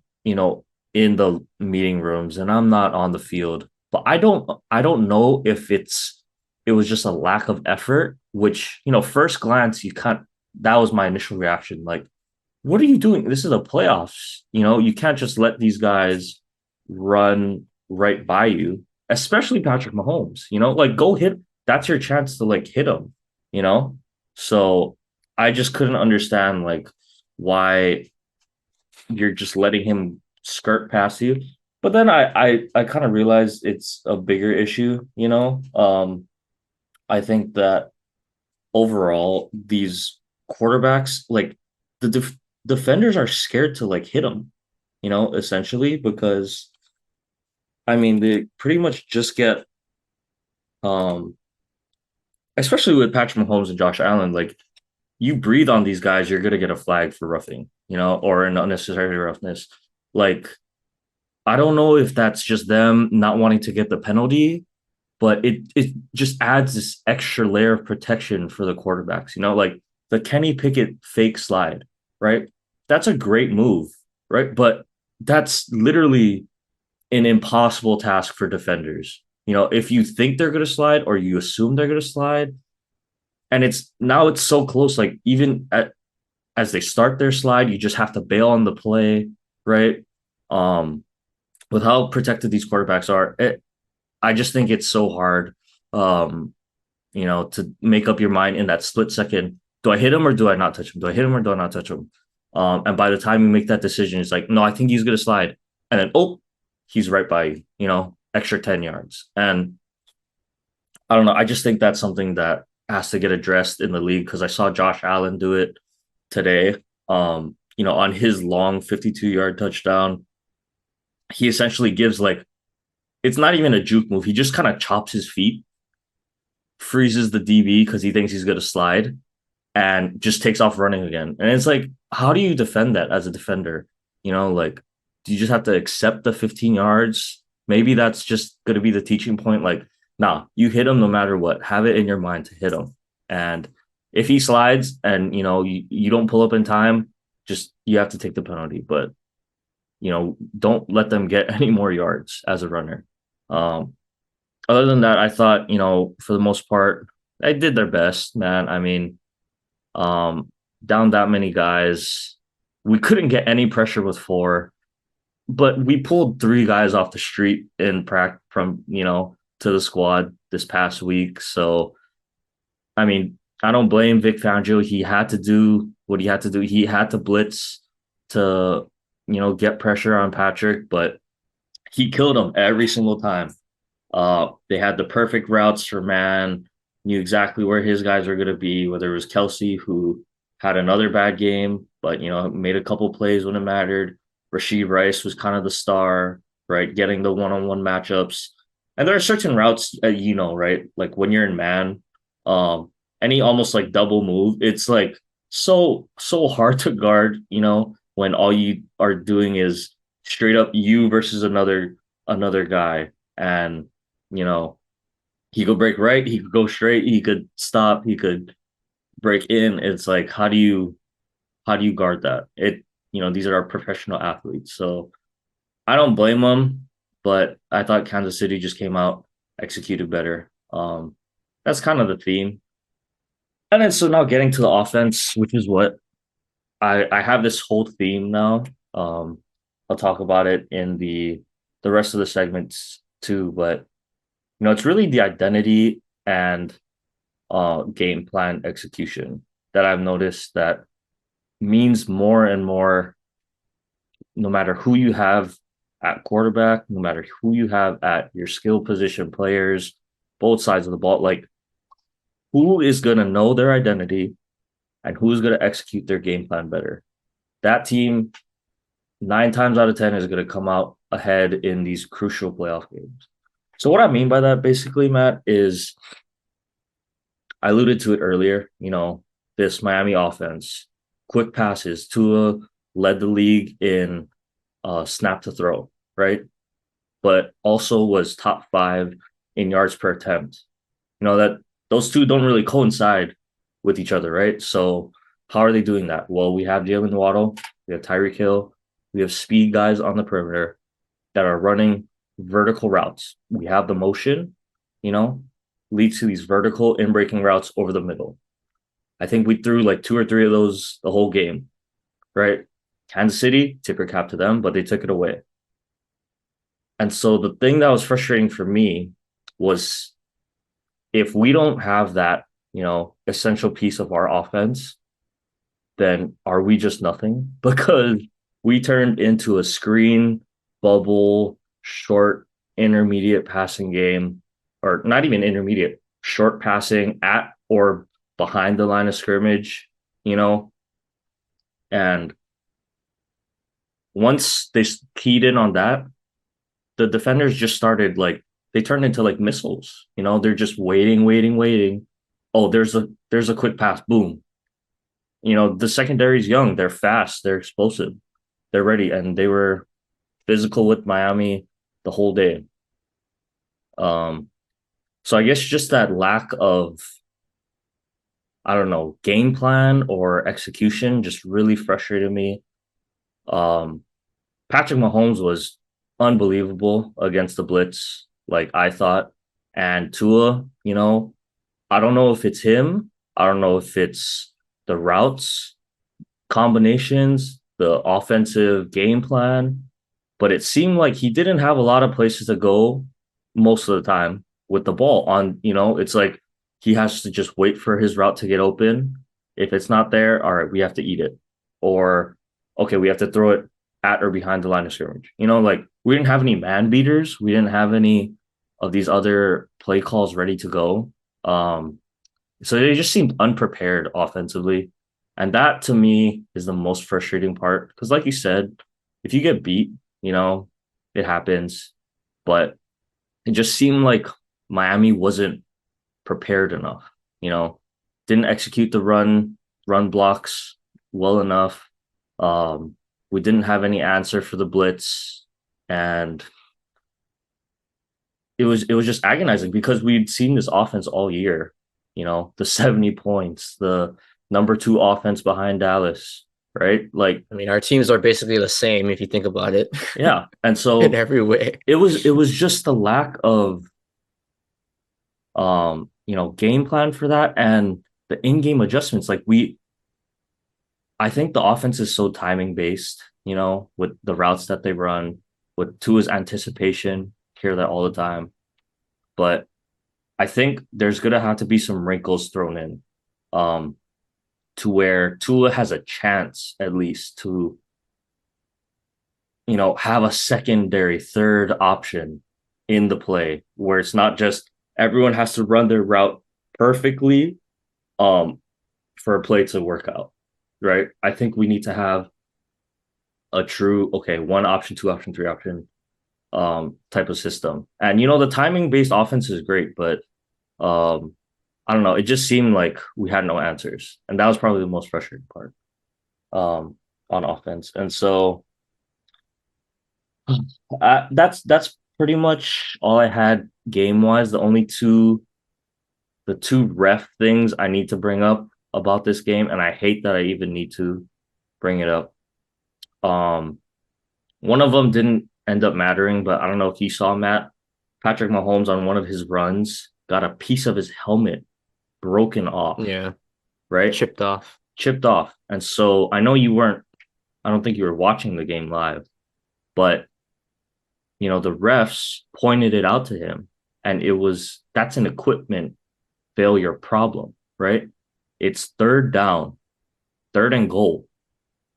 in the meeting rooms and I'm not on the field, but I don't know if it was just a lack of effort, which, first glance you can't that was my initial reaction. Like, what are you doing? This is the playoffs. You can't just let these guys run right by you, especially Patrick Mahomes. Like go hit. That's your chance to like hit him. You know, so I just couldn't understand like why you're just letting him skirt past you. But then I kind of realized it's a bigger issue. I think that overall these quarterbacks like the defenders are scared to like hit them, essentially because I mean they pretty much just get um especially with Patrick Mahomes and Josh Allen, like you breathe on these guys, you're gonna get a flag for roughing, or an unnecessary roughness. Like, I don't know if that's just them not wanting to get the penalty, but it just adds this extra layer of protection for the quarterbacks. Like the Kenny Pickett fake slide, right? That's a great move, right? But that's literally an impossible task for defenders. If you think they're going to slide or you assume they're going to slide, and it's so close. Like as they start their slide, you just have to bail on the play, right? Um, with how protected these quarterbacks are, I just think it's so hard, um, to make up your mind in that split second. Do I hit him or do I not touch him? Do I hit him or do I not touch him? And by the time you make that decision, it's like, no, I think he's going to slide. And then, oh, he's right by extra 10 yards. And I don't know. I just think that's something that has to get addressed in the league because I saw Josh Allen do it today. On his long 52-yard touchdown, he essentially gives like, it's not even a juke move. He just kind of chops his feet, freezes the DB because he thinks he's going to slide, and just takes off running again. And it's like, how do you defend that as a defender? Like, do you just have to accept the 15 yards? Maybe that's just going to be the teaching point. Like, nah, you hit him no matter what. Have it in your mind to hit him. And if he slides and, you don't pull up in time, just you have to take the penalty. But, don't let them get any more yards as a runner. Um, Other than that, I thought, for the most part, they did their best, man. I mean, um, down that many guys, we couldn't get any pressure with four, but we pulled three guys off the street in practice from, to the squad this past week. So, I mean, I don't blame Vic Fangio. He had to do what he had to do. He had to blitz to, get pressure on Patrick, but he killed him every single time. They had the perfect routes for man, knew exactly where his guys were going to be, whether it was Kelsey, who had another bad game, but, made a couple plays when it mattered. Rasheed Rice was kind of the star, right? Getting the one-on-one matchups. And there are certain routes, right? Like when you're in man, any almost like double move, it's like so hard to guard, when all you are doing is straight up you versus another guy. And you know, he could break right, he could go straight, he could stop, he could break in. It's like how do you guard that? These are our professional athletes. So I don't blame them, but I thought Kansas City just came out, executed better. That's kind of the theme. And then so now getting to the offense, which is what I have this whole theme now. I'll talk about it in the rest of the segments too, but it's really the identity and game plan execution that I've noticed that means more and more, no matter who you have at quarterback, no matter who you have at your skill position players, both sides of the ball. Like, who is going to know their identity and who's going to execute their game plan better? That team, 9 times out of 10, is going to come out ahead in these crucial playoff games. So what I mean by that, basically, Matt, is I alluded to it earlier. This Miami offense, quick passes. Tua led the league in snap to throw, right? But also was top 5 in yards per attempt. That those two don't really coincide with each other, right? So how are they doing that? Well, we have Jalen Waddle, we have Tyreek Hill, we have speed guys on the perimeter that are running vertical routes. We have the motion, leads to these vertical in breaking routes over the middle. I think we threw like 2 or 3 of those the whole game, right? Kansas City, tip your cap to them, but they took it away. And so the thing that was frustrating for me was, if we don't have that, essential piece of our offense, then are we just nothing? Because we turned into a screen, bubble, short, intermediate passing game, or not even intermediate, short passing at or behind the line of scrimmage, and once they keyed in on that, the defenders just started like, they turned into like missiles. They're just waiting. Oh, there's a quick pass, boom. The secondary's young, they're fast, they're explosive, they're ready, and they were physical with Miami the whole day. Um, so I guess just that lack of, I don't know, game plan or execution just really frustrated me. Um, Patrick Mahomes was unbelievable against the blitz, like I thought. And Tua, I don't know if it's him. I don't know if it's the routes, combinations, the offensive game plan, but it seemed like he didn't have a lot of places to go most of the time with the ball it's like he has to just wait for his route to get open. If it's not there, all right, we have to eat it. Or okay, we have to throw it at or behind the line of scrimmage. Like we didn't have any man beaters. We didn't have any of these other play calls ready to go. So they just seemed unprepared offensively. And that to me is the most frustrating part. Because, like you said, if you get beat, it happens. But it just seemed like Miami wasn't prepared enough, didn't execute the run blocks well enough. We didn't have any answer for the blitz. And it was just agonizing because we'd seen this offense all year, the 70 points, the number 2 offense behind Dallas, right? Like, I mean, our teams are basically the same if you think about it. yeah. And in so every way. it was just the lack of game plan for that and the in-game adjustments. Like I think the offense is so timing based, with the routes that they run, with Tua's anticipation, hear that all the time. But I think there's gonna have to be some wrinkles thrown in, to where Tua has a chance at least to, have a secondary third option in the play where it's not just everyone has to run their route perfectly, for a play to work out. Right. I think we need to have a true, okay, 1 option, 2 option, 3 option, type of system. And the timing based offense is great, but I don't know. It just seemed like we had no answers, and that was probably the most frustrating part, on offense. And so that's pretty much all I had game wise. The two ref things I need to bring up about this game, and I hate that I even need to bring it up. Um, One of them didn't end up mattering, but I don't know if you saw, Matt. Patrick Mahomes on one of his runs got a piece of his helmet broken off, Yeah. right? Chipped off. Chipped off. And so I know I don't think you were watching the game live, but the refs pointed it out to him, and that's an equipment failure problem, right? It's third down, third and goal,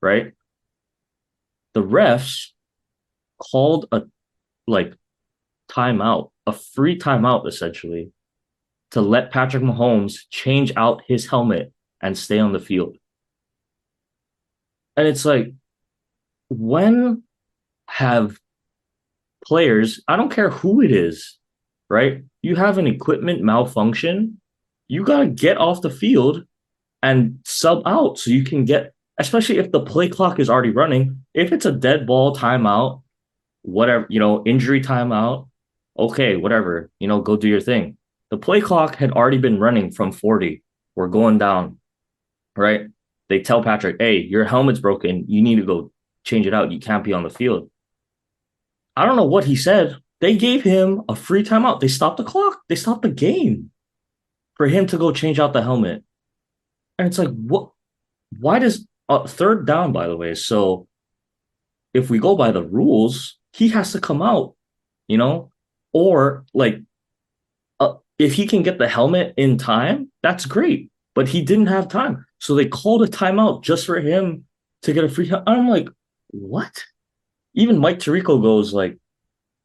right? The refs called a like timeout, a free timeout essentially, to let Patrick Mahomes change out his helmet and stay on the field. And it's like, when have players, I don't care who it is, right? You have an equipment malfunction, you got to get off the field and sub out so you can get, especially if the play clock is already running. If it's a dead ball timeout, whatever, injury timeout, okay, whatever, go do your thing. The play clock had already been running from 40. We're going down, right? They tell Patrick, hey, your helmet's broken. You need to go change it out. You can't be on the field. I don't know what he said. They gave him a free timeout. They stopped the clock. They stopped the game for him to go change out the helmet. And it's like, what? Why does third down, by the way? So if we go by the rules, he has to come out, or like, if he can get the helmet in time, that's great. But he didn't have time. So they called a timeout just for him to get a free. I'm like, what? Even Mike Tirico goes like,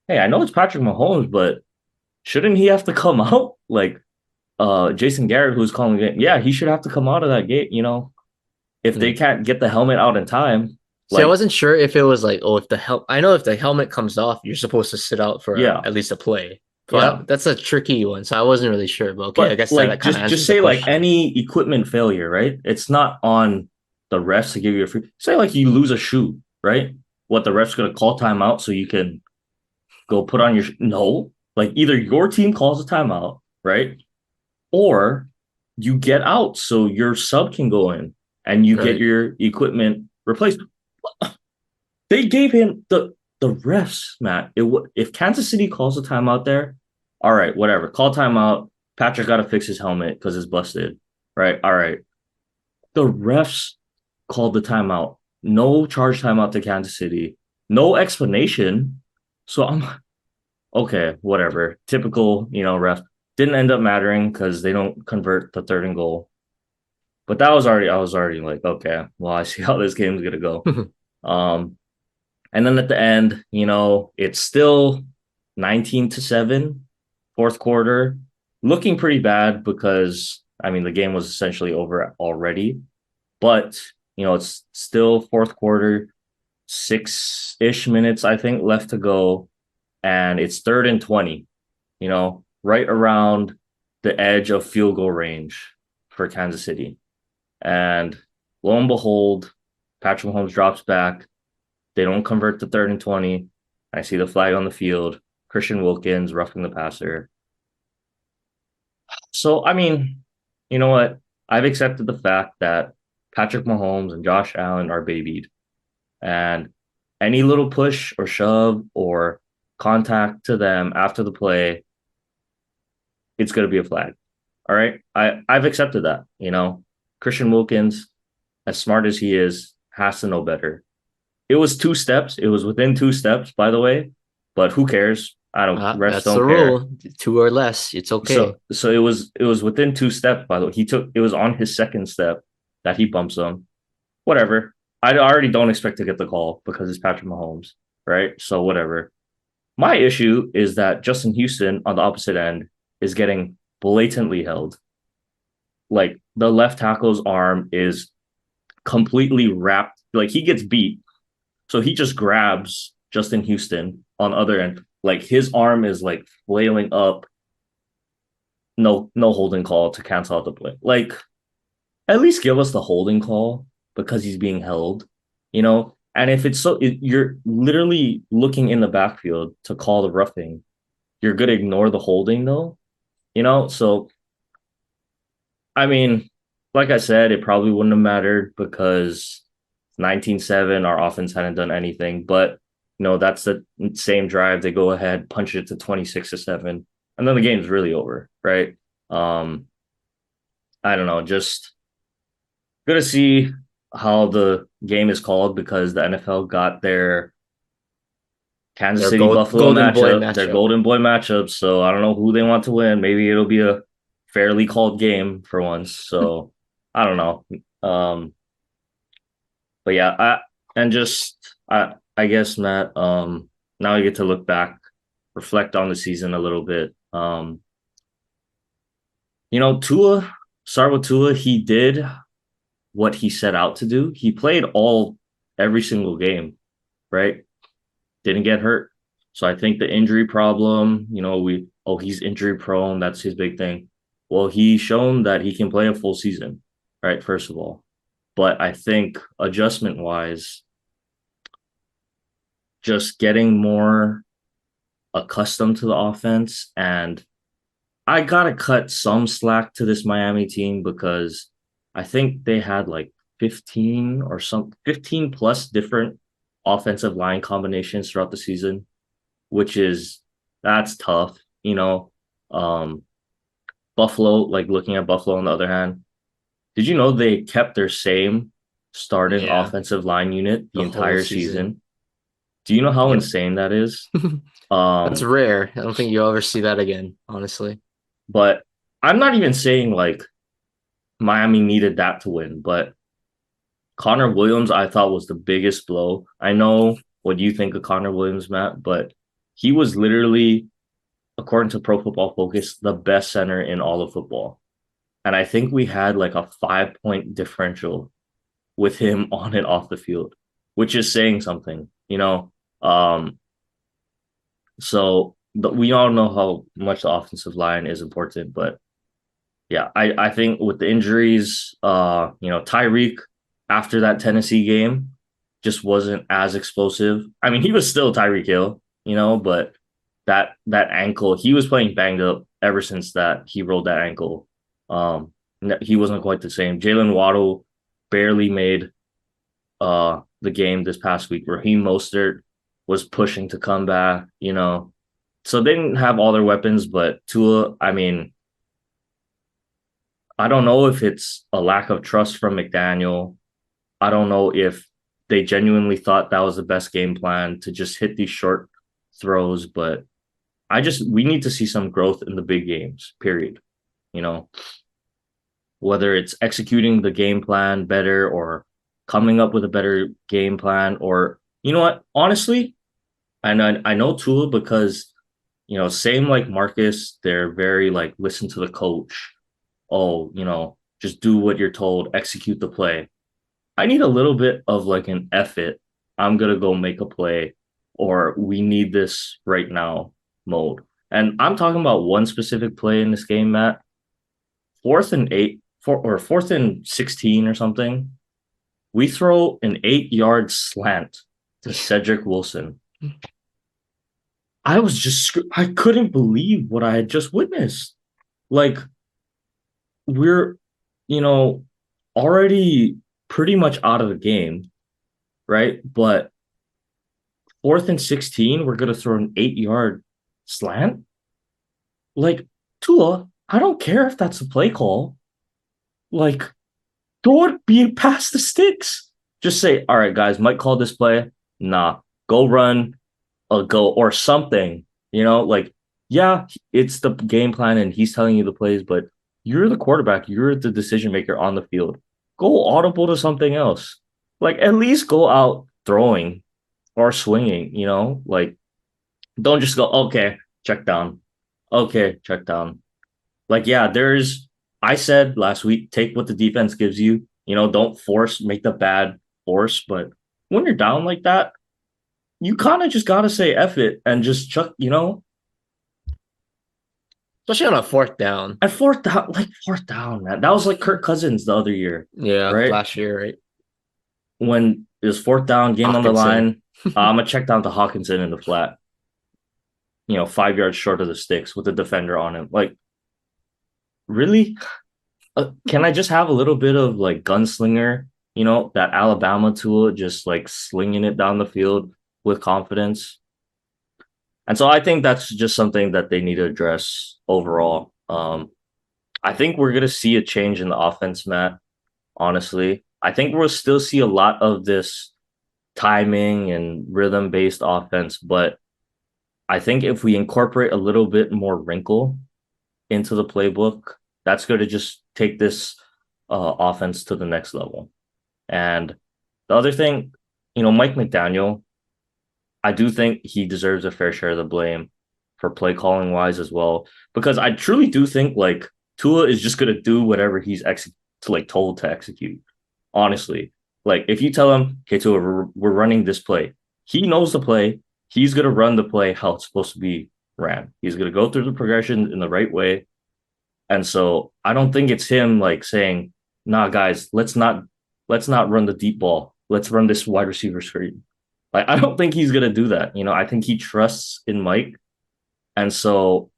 hey, I know it's Patrick Mahomes, but shouldn't he have to come out? Like, Jason Garrett, who's calling the game, yeah, he should have to come out of that gate, if they can't get the helmet out in time. See, I wasn't sure if it was like, oh, if the I know if the helmet comes off, you're supposed to sit out for Yeah. at least a play. Yeah. That's a tricky one. So I wasn't really sure, but okay, I But guess like that kind of just answers the say like question. any equipment failure, right? It's not on the refs to give you a free say like you lose a shoe, right? What the ref's gonna call timeout so you can go put on your no. Like either your team calls a timeout, right? Or you get out so your sub can go in and you get Right. your equipment replaced. They gave him the refs, Matt. If Kansas City calls a timeout there, all right, whatever. Call timeout. Patrick got to fix his helmet because it's busted. Right. All right. The refs called the timeout. No charge timeout to Kansas City. No explanation. So I'm okay, whatever. Typical, ref. Didn't end up mattering because they don't convert the third and goal. But I was already like, okay, well, I see how this game's gonna go. Um, and then at the end, it's still 19-7, fourth quarter, looking pretty bad because I mean the game was essentially over already. But it's still fourth quarter, 6-ish minutes, I think, left to go, and it's 3rd and 20, right around the edge of field goal range for Kansas City. And lo and behold, Patrick Mahomes drops back. They don't convert the 3rd and 20. I see the flag on the field. Christian Wilkins roughing the passer. So, I mean, you know what? I've accepted the fact that Patrick Mahomes and Josh Allen are babied. And any little push or shove or contact to them after the play, it's going to be a flag. All right. I've accepted that. Christian Wilkins, as smart as he is, has to know better. It was 2 steps. It was within 2 steps, by the way. But who cares? I don't. Refs That's the don't care. rule. Two or less, it's okay. So it was within 2 steps. By the way, it was on his second step that he bumps him. Whatever. I already don't expect to get the call because it's Patrick Mahomes, right? So whatever. My issue is that Justin Houston on the opposite end is getting blatantly held. Like the left tackle's arm is completely wrapped. Like he gets beat, so he just grabs Justin Houston on the other end. Like his arm is like flailing up. No holding call to cancel out the play. Like at least give us the holding call because he's being held, And if it's you're literally looking in the backfield to call the roughing, you're gonna ignore the holding though. So I mean, like I said, it probably wouldn't have mattered because 19-7, our offense hadn't done anything. But that's the same drive. They go ahead, punch it to 26-7, and then the game's really over, right? Um, I don't know, just gonna see how the game is called because the NFL got their Kansas Their City Buffalo golden boy matchup, their matchup. Golden Boy matchup. So I don't know who they want to win. Maybe it'll be a fairly called game for once. So I don't know. But yeah, I guess Matt, now I get to look back, reflect on the season a little bit. Tua, start with Tua, he did what he set out to do. He played every single game, right? Didn't get hurt. So I think the injury problem, he's injury prone. That's his big thing. Well, he's shown that he can play a full season, right? First of all. But I think adjustment wise, just getting more accustomed to the offense. And I got to cut some slack to this Miami team because I think they had like 15 plus different offensive line combinations throughout the season, which that's tough. Um, Buffalo, like looking at Buffalo on the other hand, did you know they kept their same starting Yeah, offensive line unit the the whole entire season. season? Do you know how Yep. insane that is? That's Um, rare. I don't think you'll ever see that again, honestly. but I'm not even saying like Miami needed that to win, but Connor Williams, I thought was the biggest blow. I know what you think of Connor Williams, Matt, but he was literally, according to Pro Football Focus, the best center in all of football. And I think we had like a 5 point differential with him on and off the field, which is saying something. So we all know how much the offensive line is important, but yeah, I think with the injuries, Tyreek after that Tennessee game just wasn't as explosive. I mean, he was still Tyreek Hill, but that ankle, he was playing banged up ever since that he rolled that ankle. Um, he wasn't quite the same. Jalen Waddle barely made the game this past week. Raheem Mostert was pushing to come back. So they didn't have all their weapons, but Tua, I mean, I don't know if it's a lack of trust from McDaniel. I don't know if they genuinely thought that was the best game plan to just hit these short throws, but we need to see some growth in the big games, period. You know, whether it's executing the game plan better or coming up with a better game plan, or you know what, honestly, I know Tua because same like Marcus, they're very like listen to the coach. Oh, just do what you're told, execute the play. I need a little bit of like an F it. I'm gonna go make a play, or we need this right now mode. And I'm talking about one specific play in this game, Matt. 4th and 8, or 4th and 16 or something. We throw an 8-yard slant to Cedric Wilson. I couldn't believe what I had just witnessed. Like, we're, you know, already pretty much out of the game, right? But 4th and 16, we're gonna throw an 8-yard slant. Like, Tua, I don't care if that's a play call. Like, throw it be past the sticks. Just say, all right, guys, Mike called this play. Nah, go run a go or something. Like, yeah, it's the game plan and he's telling you the plays, but you're the quarterback, you're the decision maker on the field. Go audible to something else. Like, at least go out throwing or swinging. Like, don't just go, okay, check down. Okay, check down. Like, yeah, I said last week, take what the defense gives you. Don't make the bad force. But when you're down like that, you kind of just got to say F it and just chuck. Especially on a fourth down. At fourth down, man. That was like Kirk Cousins the other year, Yeah, right? last year, right? When it was fourth down, game on the Hawkinson. line, I'm going to check down to Hawkinson in the flat, 5 yards short of the sticks with the defender on him. Like, really? Can I just have a little bit of like gunslinger, that Alabama tool, just like slinging it down the field with confidence? And so I think that's just something that they need to address overall. I think we're going to see a change in the offense, Matt, honestly. I think we'll still see a lot of this timing and rhythm based offense, but I think if we incorporate a little bit more wrinkle into the playbook, that's going to just take this offense to the next level. And the other thing, Mike McDaniel, I do think he deserves a fair share of the blame for play calling wise as well, because I truly do think like Tua is just going to do whatever he's told to execute. Honestly, like if you tell him, okay, Tua, we're running this play, he knows the play. He's going to run the play how it's supposed to be ran. He's going to go through the progression in the right way. And so I don't think it's him like saying, nah, guys, let's not run the deep ball. Let's run this wide receiver screen. Like, I don't think he's gonna do that. I think he trusts in Mike. And so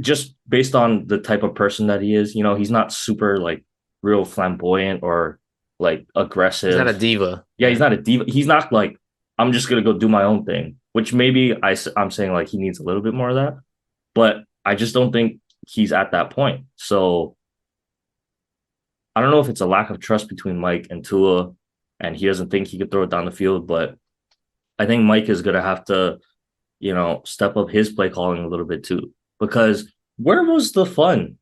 just based on the type of person that he is, he's not super like real flamboyant or like He's not a aggressive. diva. Yeah, he's not a diva. He's not like, I'm just gonna go do my own thing, which maybe I'm saying like he needs a little bit more of that. But I just don't think he's at that point. So I don't know if it's a lack of trust between Mike and Tua, and he doesn't think he could throw it down the field, but I think Mike is gonna have to, step up his play calling a little bit too. Because where was the fun?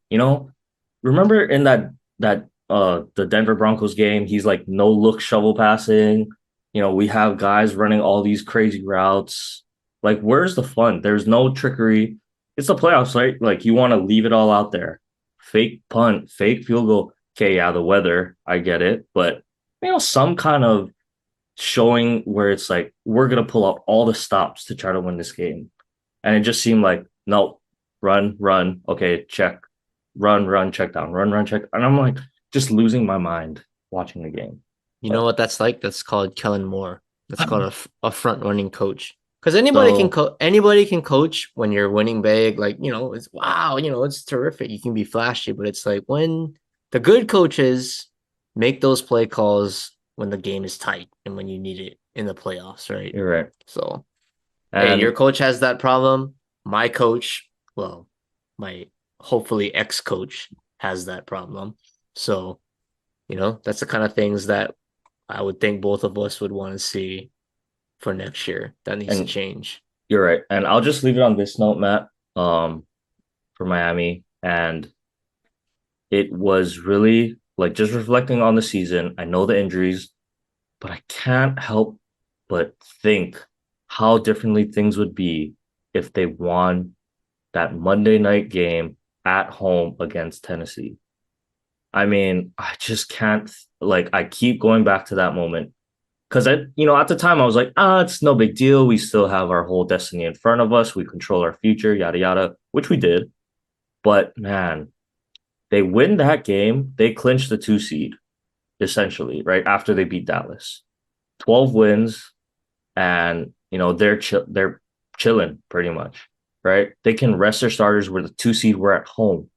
Remember in that the Denver Broncos game, he's like no look shovel passing. We have guys running all these crazy routes. Like, where's the fun? There's no trickery. It's the playoffs, right? Like, you want to leave it all out there. Fake punt, fake field goal. Okay, yeah, the weather, I get it, but some kind of showing where it's like we're gonna pull out all the stops to try to win this game. And it just seemed like, no, run, run, okay, check, run, run, check down, run, run, check. And I'm like just losing my mind watching the game. You know But what that's like? That's called Kellen Moore. That's called a front running coach. Because so anybody can coach when you're winning big. Like, it's wow, it's terrific. You can be flashy, but it's like when the good coaches make those play calls when the game is tight and when you need it in the playoffs, right? you're right. So, hey, your And coach has that problem. My coach, well, my hopefully ex-coach has that problem. So, that's the kind of things that I would think both of us would want to see for next year. That needs to and change. you're right. And I'll just leave it on this note, Matt, for Miami. And it was really like just reflecting on the season. I know the injuries, but I can't help but think how differently things would be if they won that Monday night game at home against Tennessee. I mean, I just can't, like, I keep going back to that moment because at the time I was like, it's no big deal. We still have our whole destiny in front of us. We control our future, yada, yada, which we did. But man, they win that game. They clinch the 2 seed essentially, right? After they beat Dallas. 12 wins, and they're chilling pretty much, right? They can rest their starters where the 2 seed were at home.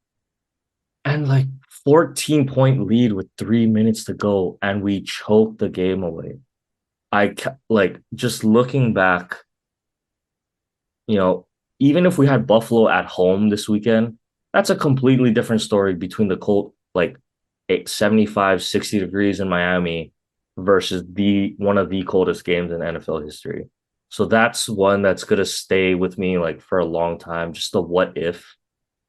And like 14-point lead with 3 minutes to go, and we choked the game away. Like just looking back, you know, even if we had Buffalo at home this weekend, that's a completely different story between the cold, like 75, 60 degrees in Miami versus the one of the coldest games in NFL history. So that's one that's gonna stay with me like for a long time. Just the what if,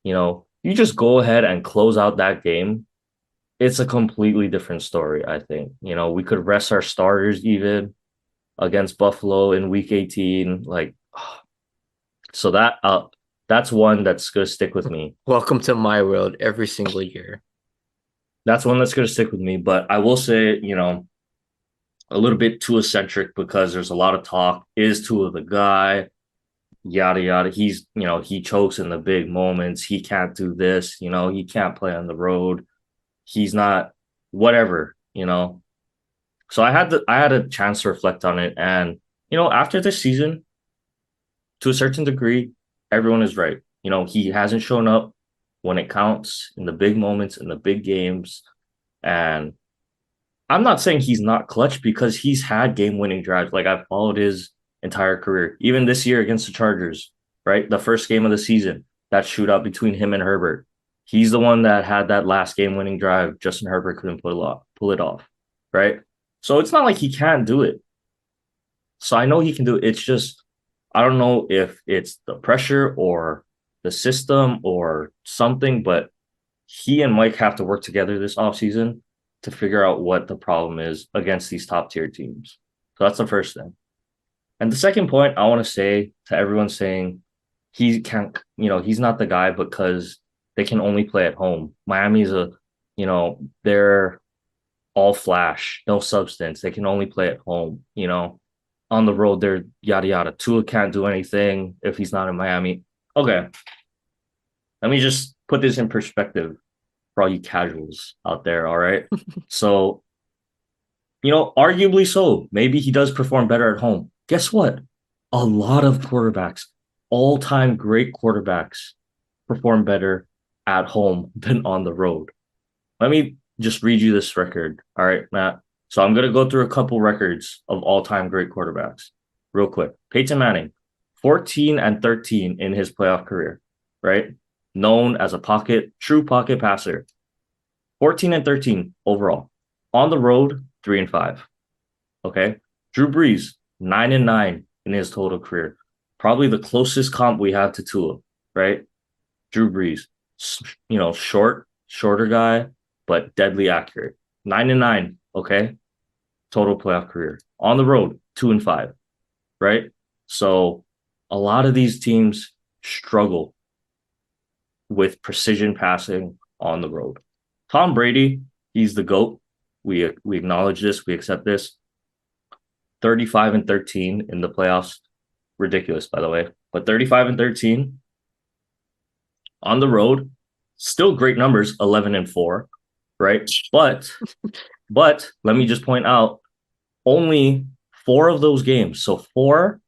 you just go ahead and close out that game. It's a completely different story, I think. We could rest our starters even against Buffalo in week 18. Like so that's one that's gonna stick with me. Welcome to my world every single year. That's one that's gonna stick with me. But I will say, a little bit too eccentric because there's a lot of talk. Is Tua the guy? Yada yada. He chokes in the big moments. He can't do this. He can't play on the road. He's not whatever. So I had a chance to reflect on it, and after this season, to a certain degree, everyone is right. He hasn't shown up when it counts in the big moments, in the big games. And I'm not saying he's not clutch because he's had game winning drives. Like I've followed his entire career, even this year against the Chargers, right? The first game of the season, that shootout between him and Herbert. He's the one that had that last game winning drive. Justin Herbert couldn't pull it off, right? So it's not like he can't do it. So I know he can do it. It's just I don't know if it's the pressure or the system or something, but he and Mike have to work together this offseason to figure out what the problem is against these top tier teams. So that's the first thing. And the second point I want to say to everyone saying he can't, he's not the guy because they can only play at home. Miami's they're all flash, no substance. They can only play at home. On the road, they're yada yada. Tua can't do anything if he's not in Miami. Okay, let me just put this in perspective for all you casuals out there. All right. So, arguably so. Maybe he does perform better at home. Guess what? A lot of quarterbacks, all time great quarterbacks, perform better at home than on the road. Let me just read you this record. All right, Matt. So I'm going to go through a couple records of all time great quarterbacks real quick. Peyton Manning, 14 and 13 in his playoff career, right? Known as a true pocket passer. 14 and 13 overall. On the road, 3 and 5. Okay. Drew Brees, 9 and 9 in his total career. Probably the closest comp we have to Tua, right? Drew Brees, shorter guy, but deadly accurate. 9 and 9. Okay. Total playoff career. On the road, 2 and 5. Right. So a lot of these teams struggle with precision passing on the road. Tom Brady, he's the GOAT. We acknowledge this. We accept this. 35 and 13 in the playoffs ridiculous, by the way. But 35-13 on the road, still great numbers, 11-4, right? But let me just point out, only 4 of those games, so 4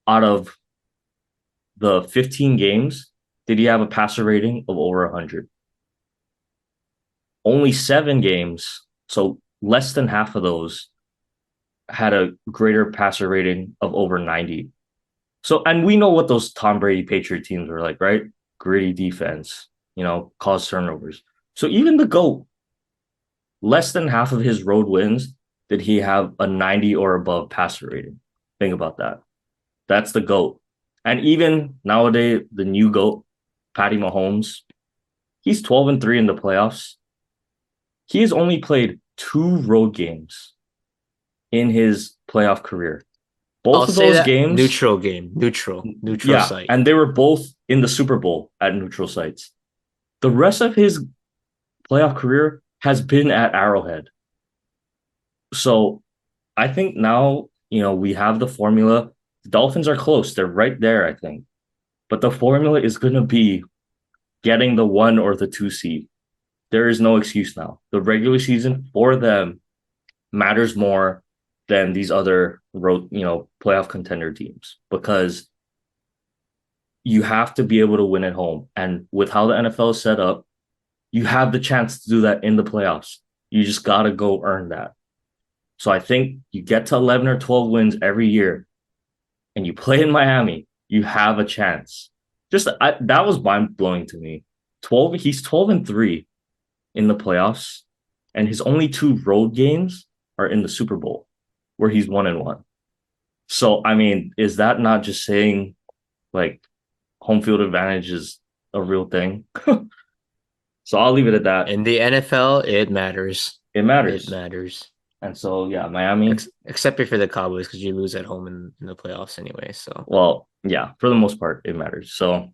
out of the 15 games, did he have a passer rating of over 100. Only 7 games, so less than half of those, had a greater passer rating of over 90. So, and we know what those Tom Brady Patriot teams were like, right? Gritty defense, cause turnovers. So even the GOAT, less than half of his road wins did he have a 90 or above passer rating. Think about that. That's the GOAT. And even nowadays, the new GOAT, Patty Mahomes, he's 12-3 in the playoffs. He has only played 2 road games in his playoff career. I'll Both of say those that games, neutral game, neutral yeah, site. and they were both in the Super Bowl at neutral sites. The rest of his playoff career has been at Arrowhead. So I think now, we have the formula. The Dolphins are close. They're right there, I think. But the formula is going to be getting the 1 or the 2 seed. There is no excuse now. The regular season for them matters more than these other road, playoff contender teams, because you have to be able to win at home. And with how the NFL is set up, you have the chance to do that in the playoffs. You just got to go earn that. So I think you get to 11 or 12 wins every year and you play in Miami, you have a chance. That was mind blowing to me. He's 12-3 in the playoffs, and his only 2 road games are in the Super Bowl, where he's 1-1. So I mean, is that not just saying like home field advantage is a real thing? So I'll leave it at that. In the NFL, it matters. It It matters. matters. And so yeah, Miami. Except for the Cowboys, because you lose at home in the playoffs anyway. So Well, yeah, for the most part, it matters. So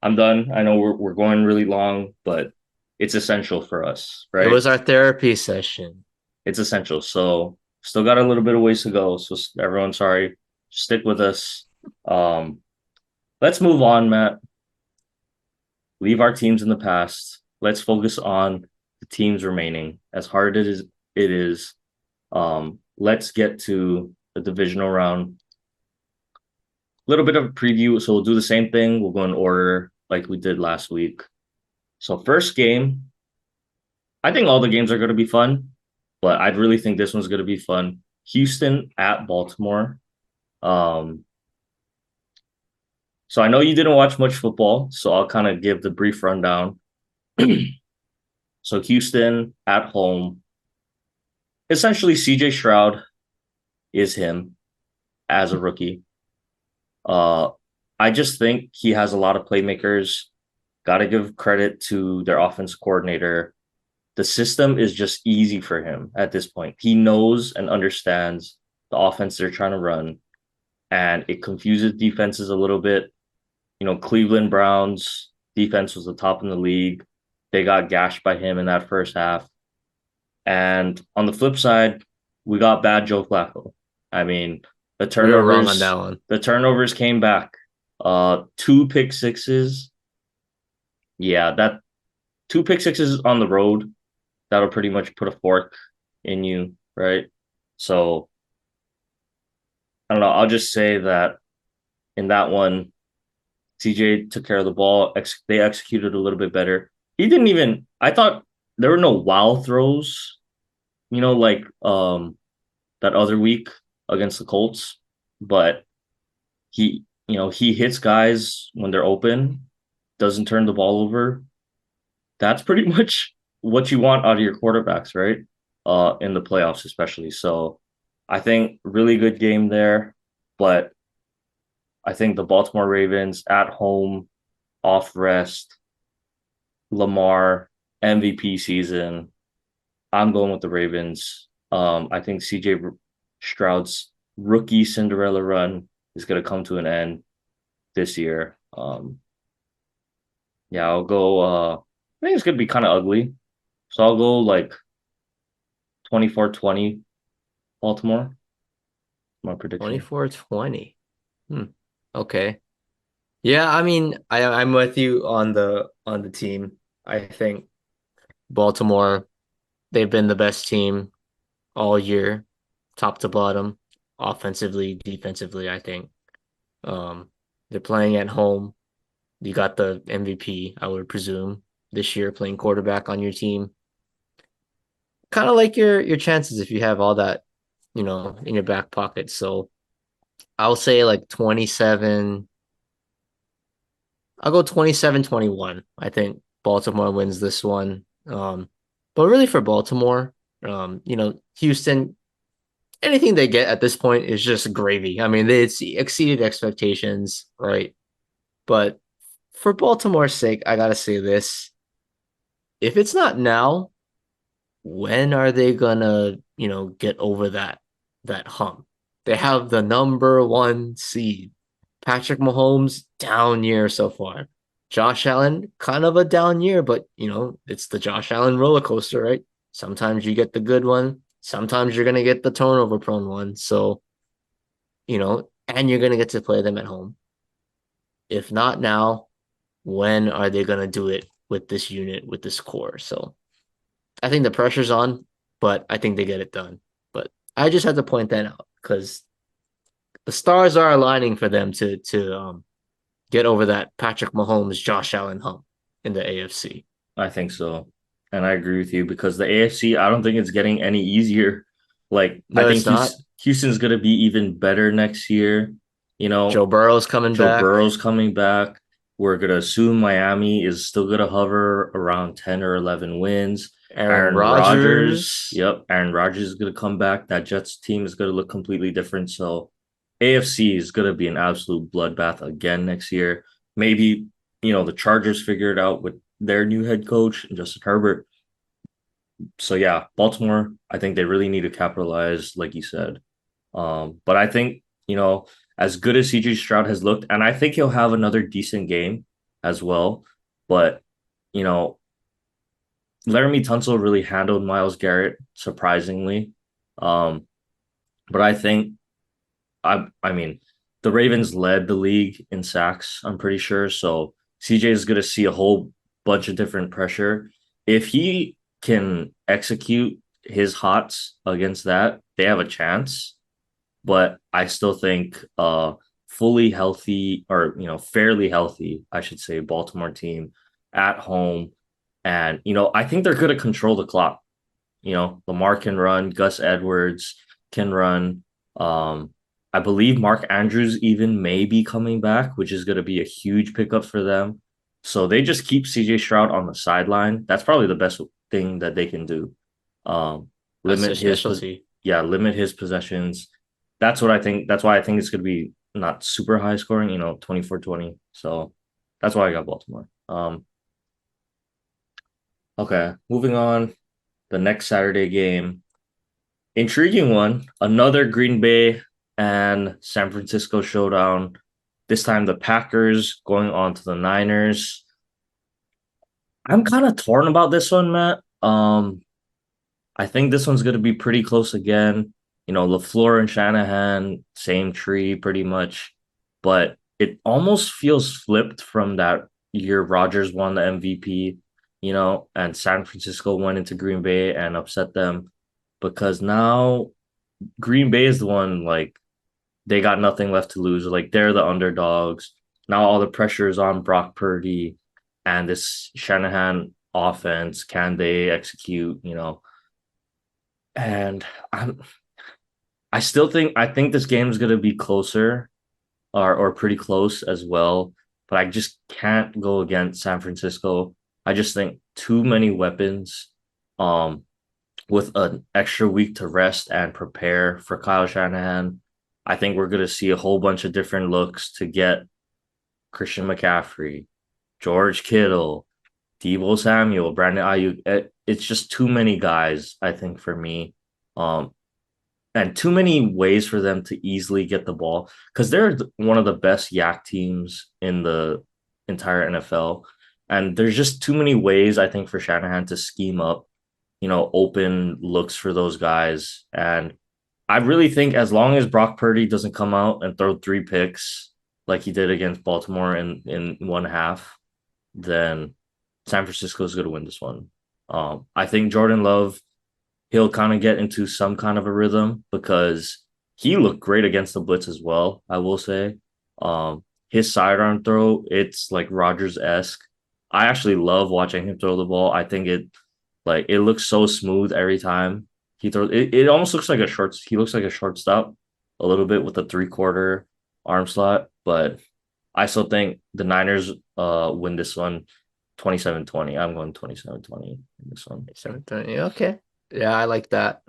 I'm done. I know we're going really long, but it's essential for us, it right? was our therapy session. It's essential. So still got a little bit of ways to go. So everyone, sorry, stick with us. Um, let's move on, Matt. Leave our teams in the past. Let's focus on the teams remaining. As hard as it is, let's get to the divisional round. A little bit of a preview. So we'll do the same thing. We'll go in order like we did last week. So first game, I think all the games are going to be fun, but I really think this one's going to be fun. Houston at Baltimore. So I know you didn't watch much football, so I'll kind of give the brief rundown. So Houston at home. Essentially, CJ Stroud is him as a rookie. I just think he has a lot of playmakers. Got to give credit to their offense coordinator. The system is just easy for him at this point. He knows and understands the offense they're trying to run, and it confuses defenses a little bit. Cleveland Browns defense was the top in the league. They got gashed by him in that first half. And on the flip side, we got bad Joe Flacco. I mean, the We were wrong on turnovers, that one. the turnovers came back. 2 pick sixes. Yeah, that 2 pick sixes on the road, that'll pretty much put a fork in you, right? So I don't know. I'll just say that in that one, TJ took care of the ball. They executed a little bit better. I thought there were no wow throws, like that other week against the Colts, but he hits guys when they're open, doesn't turn the ball over. That's pretty much what you want out of your quarterbacks, right? In the playoffs, especially. So I think really good game there, but I think the Baltimore Ravens at home, off rest, Lamar, MVP season. I'm going with the Ravens. I think CJ Stroud's rookie Cinderella run is going to come to an end this year. Yeah, I'll go. I think it's going to be kind of ugly. So I'll go like 24-20 Baltimore. My prediction. 24-20. Okay. Yeah, I mean, I'm with you on the team. I think Baltimore, they've been the best team all year, top to bottom, offensively, defensively, I think. Um, they're playing at home. You got the MVP, I would presume, this year playing quarterback on your team. Kind of like your chances if you have all that, in your back pocket. So I'll say like 27. I'll go 27-21. I think Baltimore wins this one. But really for Baltimore, Houston, anything they get at this point is just gravy. I mean, it's exceeded expectations, right? But for Baltimore's sake, I gotta say this. If it's not now, when are they gonna, get over that hump? They have the number one seed. Patrick Mahomes, down year so far. Josh Allen, kind of a down year, but it's the Josh Allen roller coaster, right? Sometimes you get the good one, sometimes you're gonna get the turnover prone one. So, and you're gonna get to play them at home. If not now, when are they gonna do it with this unit, with this core? So I think the pressure's on, but I think they get it done. But I just had to point that out because the stars are aligning for them to get over that Patrick Mahomes, Josh Allen hump in the AFC. I think so. And I agree with you because the AFC, I don't think it's getting any easier. Like, I No, think it's not. Houston's going to be even better next year. You Joe know, Burrow's coming Joe back. Burrow's coming back. We're going to assume Miami is still going to hover around 10 or 11 wins. Aaron Aaron Rodgers, Rodgers. yep, Aaron Rodgers is going to come back. That Jets team is going to look completely different. So, AFC is going to be an absolute bloodbath again next year. Maybe, the Chargers figure it out with their new head coach, Justin Herbert. So yeah, Baltimore, I think they really need to capitalize, like you said. But I think, as good as CJ Stroud has looked, and I think he'll have another decent game as well. But, you know, Laramie Tunsil really handled Miles Garrett surprisingly. Um, but I think I mean, the Ravens led the league in sacks, I'm pretty sure. So CJ is going to see a whole bunch of different pressure. If he can execute his hots against that, they have a chance. But I still think fully healthy or fairly healthy, I should say, Baltimore team at home. And I think they're going to control the clock. Lamar can run, Gus Edwards can run. Um, I believe Mark Andrews even may be coming back, which is going to be a huge pickup for them. So they just keep CJ Stroud on the sideline. That's probably the best thing that they can do. Um, That's their limit his, specialty. yeah, limit his possessions. That's what I think. That's why I think it's going to be not super high scoring, 24-20. So that's why I got Baltimore. Okay, moving on. The next Saturday game. Intriguing one. Another Green Bay and San Francisco showdown. This time the Packers going on to the Niners. I'm kind of torn about this one, Matt. I think this one's going to be pretty close again. LaFleur and Shanahan, same tree pretty much. But it almost feels flipped from that year Rodgers won the MVP, and San Francisco went into Green Bay and upset them because now Green Bay is the one like they got nothing left to lose. Like they're the underdogs. Now all the pressure is on Brock Purdy and this Shanahan offense. Can they execute? And I think this game is gonna be closer or pretty close as well. But I just can't go against San Francisco. I just think too many weapons. Um, with an extra week to rest and prepare for Kyle Shanahan, I think we're going to see a whole bunch of different looks to get Christian McCaffrey, George Kittle, Deebo Samuel, Brandon Ayuk. It's just too many guys, I think, for me. Um, and too many ways for them to easily get the ball because they're one of the best yak teams in the entire NFL. And there's just too many ways, I think, for Shanahan to scheme up open looks for those guys. And I really think as long as Brock Purdy doesn't come out and throw three picks, like he did against Baltimore in one half, then San Francisco is going to win this one. I think Jordan Love, he'll kind of get into some kind of a rhythm because he looked great against the blitz as well. I will say, his sidearm throw, it's like Rodgers esque. I actually love watching him throw the ball. I think it looks so smooth every time he throws. It almost looks like a short. He looks like a shortstop a little bit with a 3/4 arm slot, but I still think the Niners win this one 27-20. I'm going 27-20 in this one. 7:30. Okay. Yeah, I like that.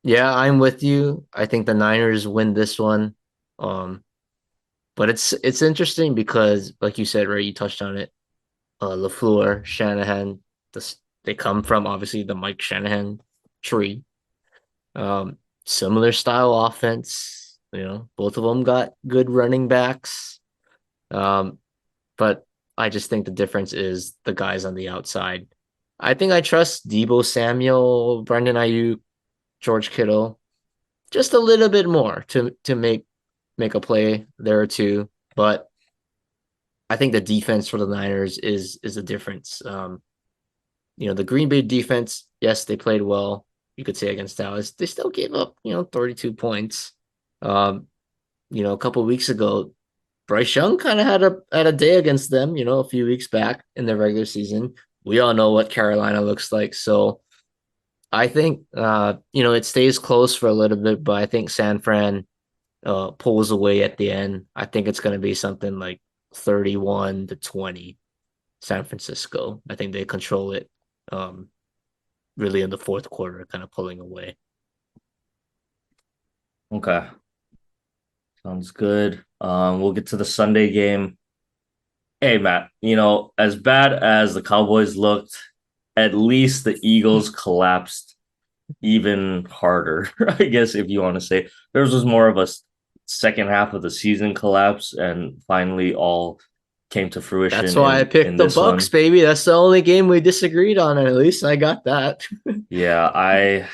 Yeah, I'm with you. I think the Niners win this one. Um, but it's interesting because, like you said, right, you touched on it. LaFleur, Shanahan, they come from obviously the Mike Shanahan tree. Um, Similar style offense. Both of them got good running backs. Um, but I just think the difference is the guys on the outside. I think I trust Debo Samuel, Brandon Ayuk, George Kittle just a little bit more to make a play there or two. But I think the defense for the Niners is a difference. The Green Bay defense, yes, they played well. You could say against Dallas, they still gave up 32 points. A couple of weeks ago, Bryce Young kind of had a day against them. A few weeks back in the regular season. We all know what Carolina looks like, so I think it stays close for a little bit, but I think San Fran pulls away at the end. I think it's going to be something like 31-20 San Francisco. I think they control it really in the fourth quarter, kind of pulling away. Okay, sounds good. We'll get to the Sunday game. Hey, Matt, as bad as the Cowboys looked, at least the Eagles collapsed even harder, I guess, if you want to say. Theirs was more of a second half of the season collapse, and finally all came to That's fruition why I in picked the this Bucks, one. baby. That's the only game we disagreed on, and at least I got that. Yeah, I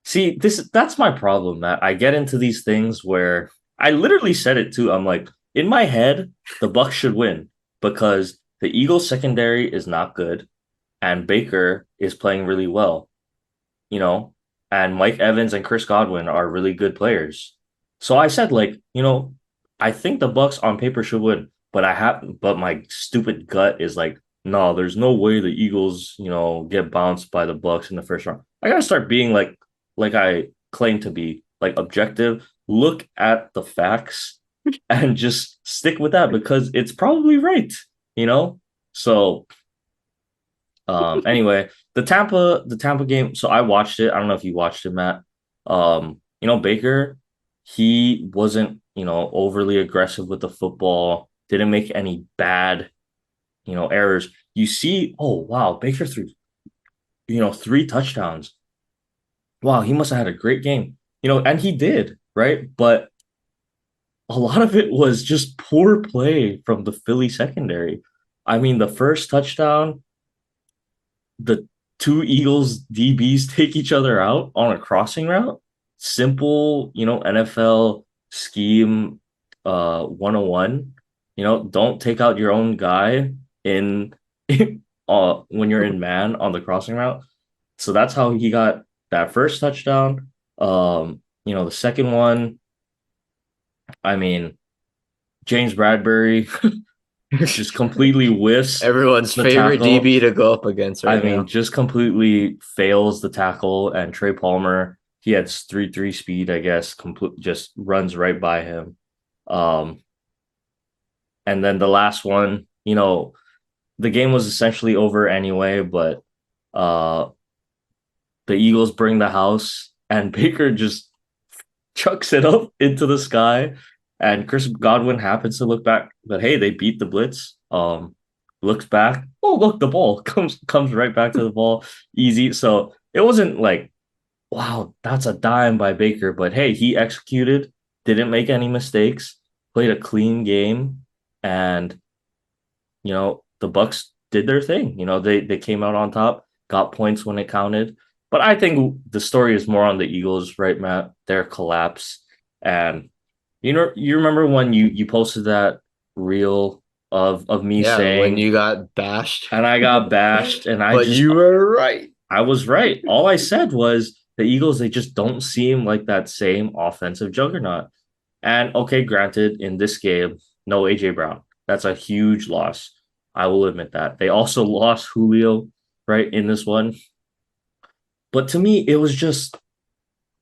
see that's my problem, Matt. I get into these things where I literally said it too. I'm like, in my head, the Bucks should win because the Eagles secondary is not good and Baker is playing really well, you know, and Mike Evans and Chris Godwin are really good players. So I said, like, I think the Bucks on paper should win, but my stupid gut is like, no, there's no way the Eagles, get bounced by the Bucks in the first round. I gotta start being like I claim to be, like objective. Look at the facts and just stick with that because it's probably right, you know. So anyway, the Tampa game. So I watched it. I don't know if you watched it, Matt. Baker, he wasn't, overly aggressive with the football, didn't make any bad, errors. You see, oh wow, Baker threw, three touchdowns. Wow, he must have had a great game. And he did, right? But a lot of it was just poor play from the Philly secondary. I mean, the first touchdown, the two Eagles DBs take each other out on a crossing route. Simple, NFL scheme 101. Don't take out your own guy in when you're in man on the crossing route. So that's how he got that first touchdown. The second one, I mean, James Bradbury just completely whiffs Everyone's the favorite tackle. DB to go up against I right mean, now. just completely fails the tackle. And Trey Palmer, he had 3-3 speed, I guess, just runs right by him. Um, and then the last one, the game was essentially over anyway, but uh, the Eagles bring the house, and Baker just chucks it up into the sky. And Chris Godwin happens to look back, but hey, they beat the blitz. Looks back. Oh, look, the ball comes right back to the ball, easy. So it wasn't like, wow, that's a dime by Baker, but hey, he executed, didn't make any mistakes, played a clean game, and the Bucks did their thing. They came out on top, got points when it counted. But I think the story is more on the Eagles, right, Matt? Their collapse and You remember when you posted that reel of me Yeah, when saying, you got bashed. and I got bashed, and But you were right. I was right. All I said was the Eagles, they just don't seem like that same offensive juggernaut. And okay, granted, in this game, no AJ Brown. That's a huge loss. I will admit that. They also lost Julio, right, in this one. But to me, it was just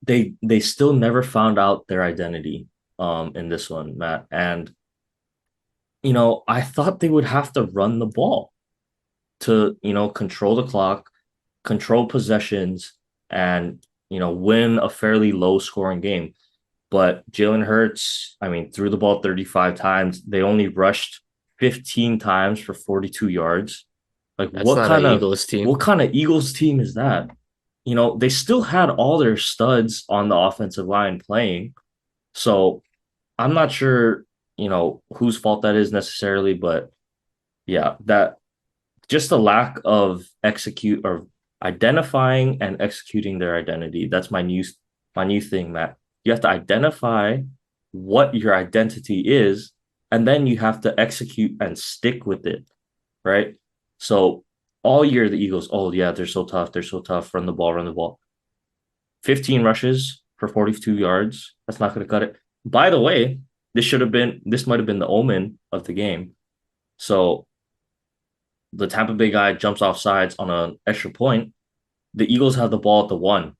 they still never found out their identity in this one, Matt. And I thought they would have to run the ball to, control the clock, control possessions, and win a fairly low scoring game. But Jalen Hurts, I mean, threw the ball 35 times. They only rushed 15 times for 42 yards. Like That's what not an kind of Eagles team. what kind of Eagles team is that? They still had all their studs on the offensive line playing. So I'm not sure, whose fault that is necessarily, but yeah, that just a lack of execute or identifying and executing their identity. That's my new thing, Matt. You have to identify what your identity is, and then you have to execute and stick with it, right? So all year the Eagles, oh yeah, they're so tough, run the ball, run the ball. 15 rushes for 42 yards. That's not going to cut it. By the way, this might have been the omen of the game. So the Tampa Bay guy jumps off sides on an extra point. The Eagles have the ball at the one.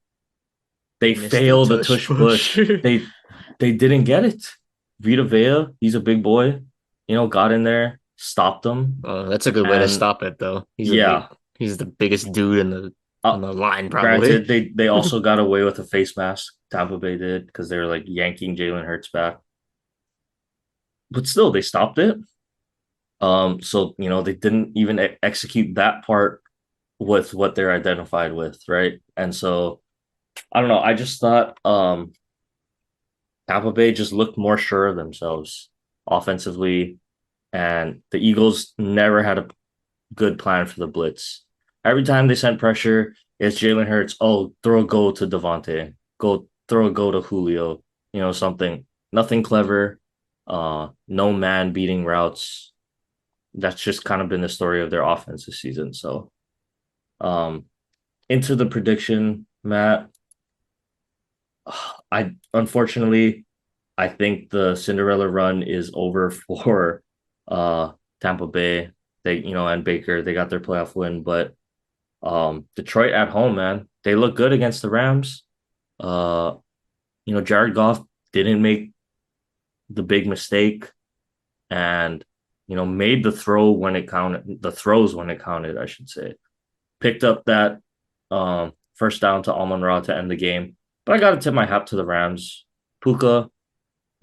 They Missed the fail the tush tush push. push. They didn't get it. Vita Vea, he's a big boy, got in there, stopped them, Oh, that's a good way to and stop it though. yeah. He's the biggest dude in the Uh, on the line probably. Granted, they also got away with a face mask. Tampa Bay did because they were like yanking Jalen Hurts back, but still they stopped it. So they didn't even execute that part with what they're identified with, right? And so I don't know. I just thought Tampa Bay just looked more sure of themselves offensively, and the Eagles never had a good plan for the blitz. Every time they sent pressure, it's Jalen Hurts. Oh, throw a go to Devontae. Go throw a go to Julio. Something. Nothing clever. No man beating routes. That's just kind of been the story of their offense this season. So, um, into the prediction, Matt. I unfortunately I think the Cinderella run is over for uh Tampa Bay. They, and Baker, they got their playoff win, but Detroit at home, man. They look good against the Rams. Uh, Jared Goff didn't make the big mistake and made the throws when it counted, I should say. Picked up that first down to Amon-Ra to end the game. But I got to tip my hat to the Rams. Puka,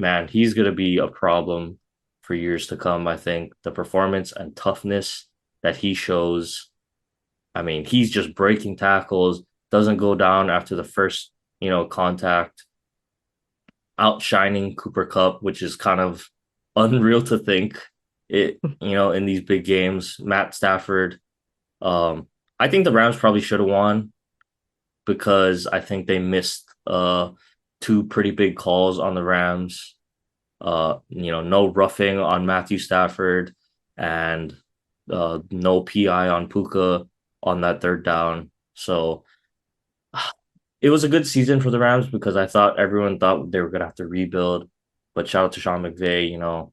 man, he's going to be a problem for years to come. I think the performance and toughness that he shows, I mean, he's just breaking tackles, doesn't go down after the first, contact, outshining Cooper Cup, which is kind of unreal to think it, in these big games. Matt Stafford, I think the Rams probably should have won because I think they missed two pretty big calls on the Rams. No roughing on Matthew Stafford and no PI on Puka on that third down. So it was a good season for the Rams because I thought everyone thought they were gonna have to rebuild. But shout out to Sean McVay,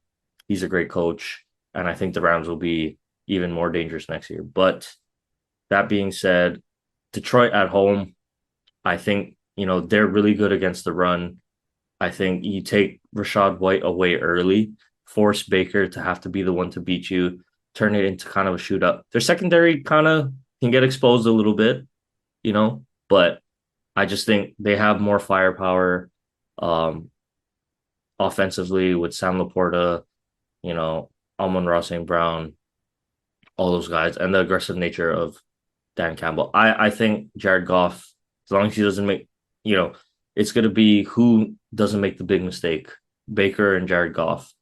he's a great coach, and I think the Rams will be even more dangerous next year. But that being said, Detroit at home, I think, they're really good against the run. I think you take Rashad White away early, force Baker to have to be the one to beat you, turn it into kind of a shootout. Their secondary kind of can get exposed a little bit, but I just think they have more firepower offensively with Sam Laporta, Amon-Ra St. Brown, all those guys, and the aggressive nature of Dan Campbell. I think Jared Goff, as long as he doesn't make, it's going to be who doesn't make the big mistake, Baker and Jared Goff.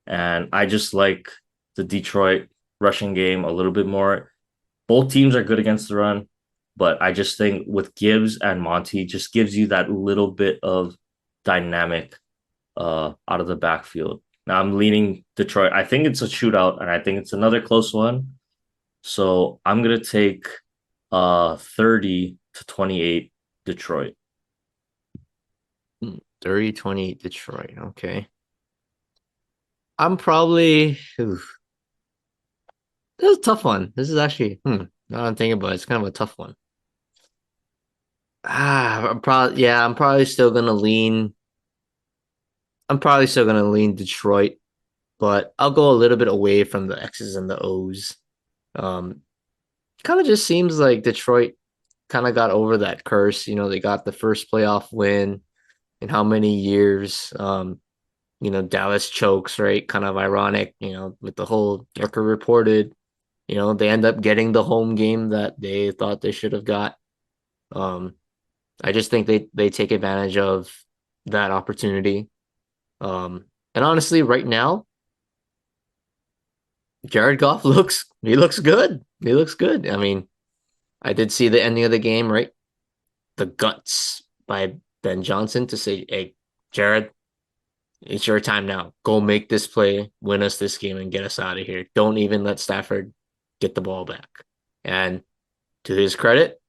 And I just like the Detroit rushing game a little bit more. Both teams are good against the run, but I just think with Gibbs and Monty just gives you that little bit of dynamic out of the backfield. Now I'm leaning Detroit. I think it's a shootout, and I think it's another close one. So I'm gonna take 30-28 Detroit. 30-20 Detroit. Okay. I'm probably oof. This is a tough one. This is actually now I'm thinking about it, it's kind of a tough one. I'm probably still gonna lean. I'm probably still gonna lean Detroit, but I'll go a little bit away from the X's and the O's. Um, Kind of just seems like Detroit kind of got over that curse. They got the first playoff win in how many years? Dallas chokes, right? Kind of ironic, with the whole Yorker reported. They end up getting the home game that they thought they should have got. Um, I just think they take advantage of that opportunity. And honestly, right now, Jared Goff looks good. He looks good. I mean, I did see the ending of the game, right? The guts by Ben Johnson to say, "Hey, Jared, it's your time now. Go make this play, win us this game, and get us out of here. Don't even let Stafford get the ball back." And to his credit,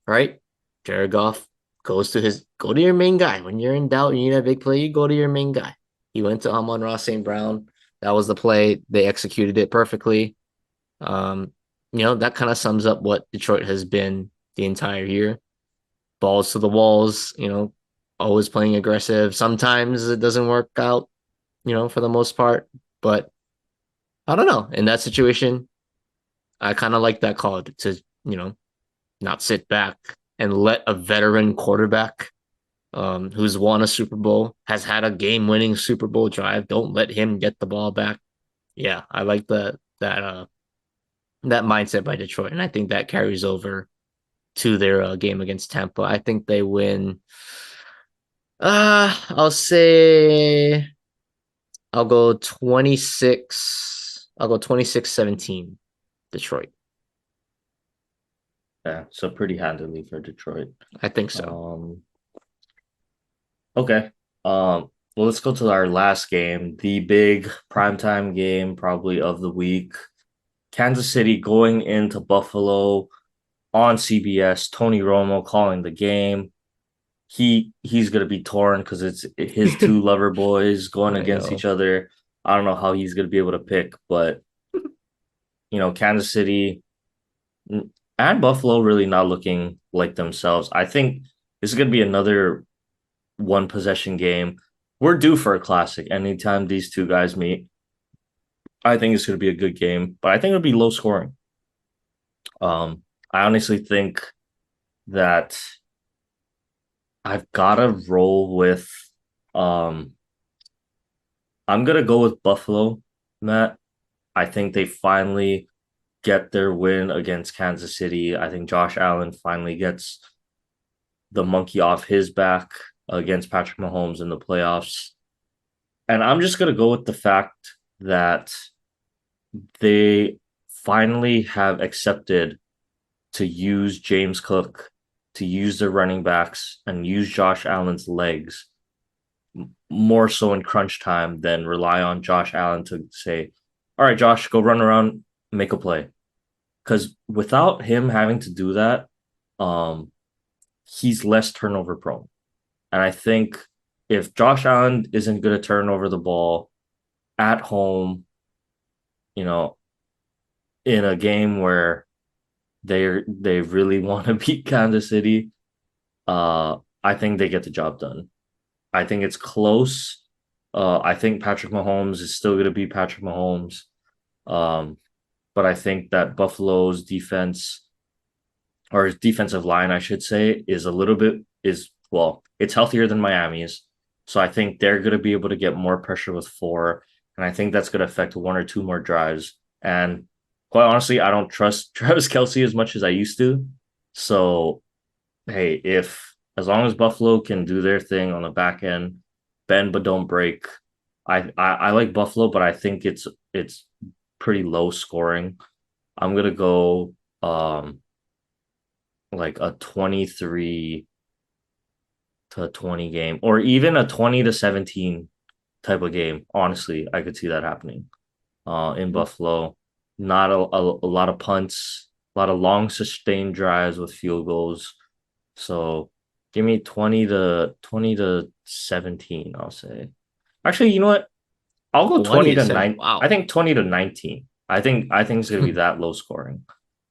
right? Jared Goff go to your main guy. When you're in doubt, you need a big play, you go to your main guy. He went to Amon-Ra St. Brown. That was the play. They executed it perfectly. Um, that kind of sums up what Detroit has been the entire year. Balls to the walls, always playing aggressive. Sometimes it doesn't work out, for the most part. But I don't know. In that situation, I kind of like that call to, not sit back and let a veteran quarterback who's won a Super Bowl, has had a game-winning Super Bowl drive. Don't let him get the ball back. Yeah, I like that mindset by Detroit, and I think that carries over to their game against Tampa. I think they win. I'll say I'll go 26. I'll go 26-17 Detroit. Yeah, so pretty handily for Detroit. I think so. Okay. Well, let's go to our last game, the big primetime game, probably of the week. Kansas City going into Buffalo on CBS. Tony Romo calling the game. He's gonna be torn because it's his two lover boys going I against each know. other. I don't know how he's gonna be able to pick, but Kansas City and Buffalo really not looking like themselves. I think this is gonna be another one possession game. We're due for a classic anytime these two guys meet. I think it's going to be a good game, but I think it'll be low scoring. I honestly think that I've got to roll with. Um, I'm gonna go with Buffalo, Matt. I think they finally get their win against Kansas City. I think Josh Allen finally gets the monkey off his back against Patrick Mahomes in the playoffs. And I'm just gonna go with the fact that they finally have accepted to use James Cook, to use their running backs, and use Josh Allen's legs more so in crunch time than rely on Josh Allen to say, all right, Josh, go run around, make a play. Because without him having to do that, um, he's less turnover prone. And I think if Josh Allen isn't going to turn over the ball at home, you know, in a game where they really want to beat Kansas City, I think they get the job done. I think it's close. I think Patrick Mahomes is still going to be Patrick Mahomes. Um, but I think that Buffalo's defense or his defensive line, I should say, is a little bit is well, it's healthier than Miami's. So I think they're going to be able to get more pressure with four, and I think that's going to affect one or two more drives. And quite honestly, I don't trust Travis Kelsey as much as I used to. So hey, if as long as Buffalo can do their thing on the back end, bend but don't break. I like Buffalo, but I think it's pretty low scoring. I'm gonna go like a 23 to 20 game, or even a 20-17 type of game. Honestly, I could see that happening in Buffalo. Not a lot of punts, a lot of long sustained drives with field goals. So give me 20-17, I'll say. Actually, you know what? I'll go 20 20 to to 7. 9. I Wow. think 20-19. I think it's gonna be that low scoring.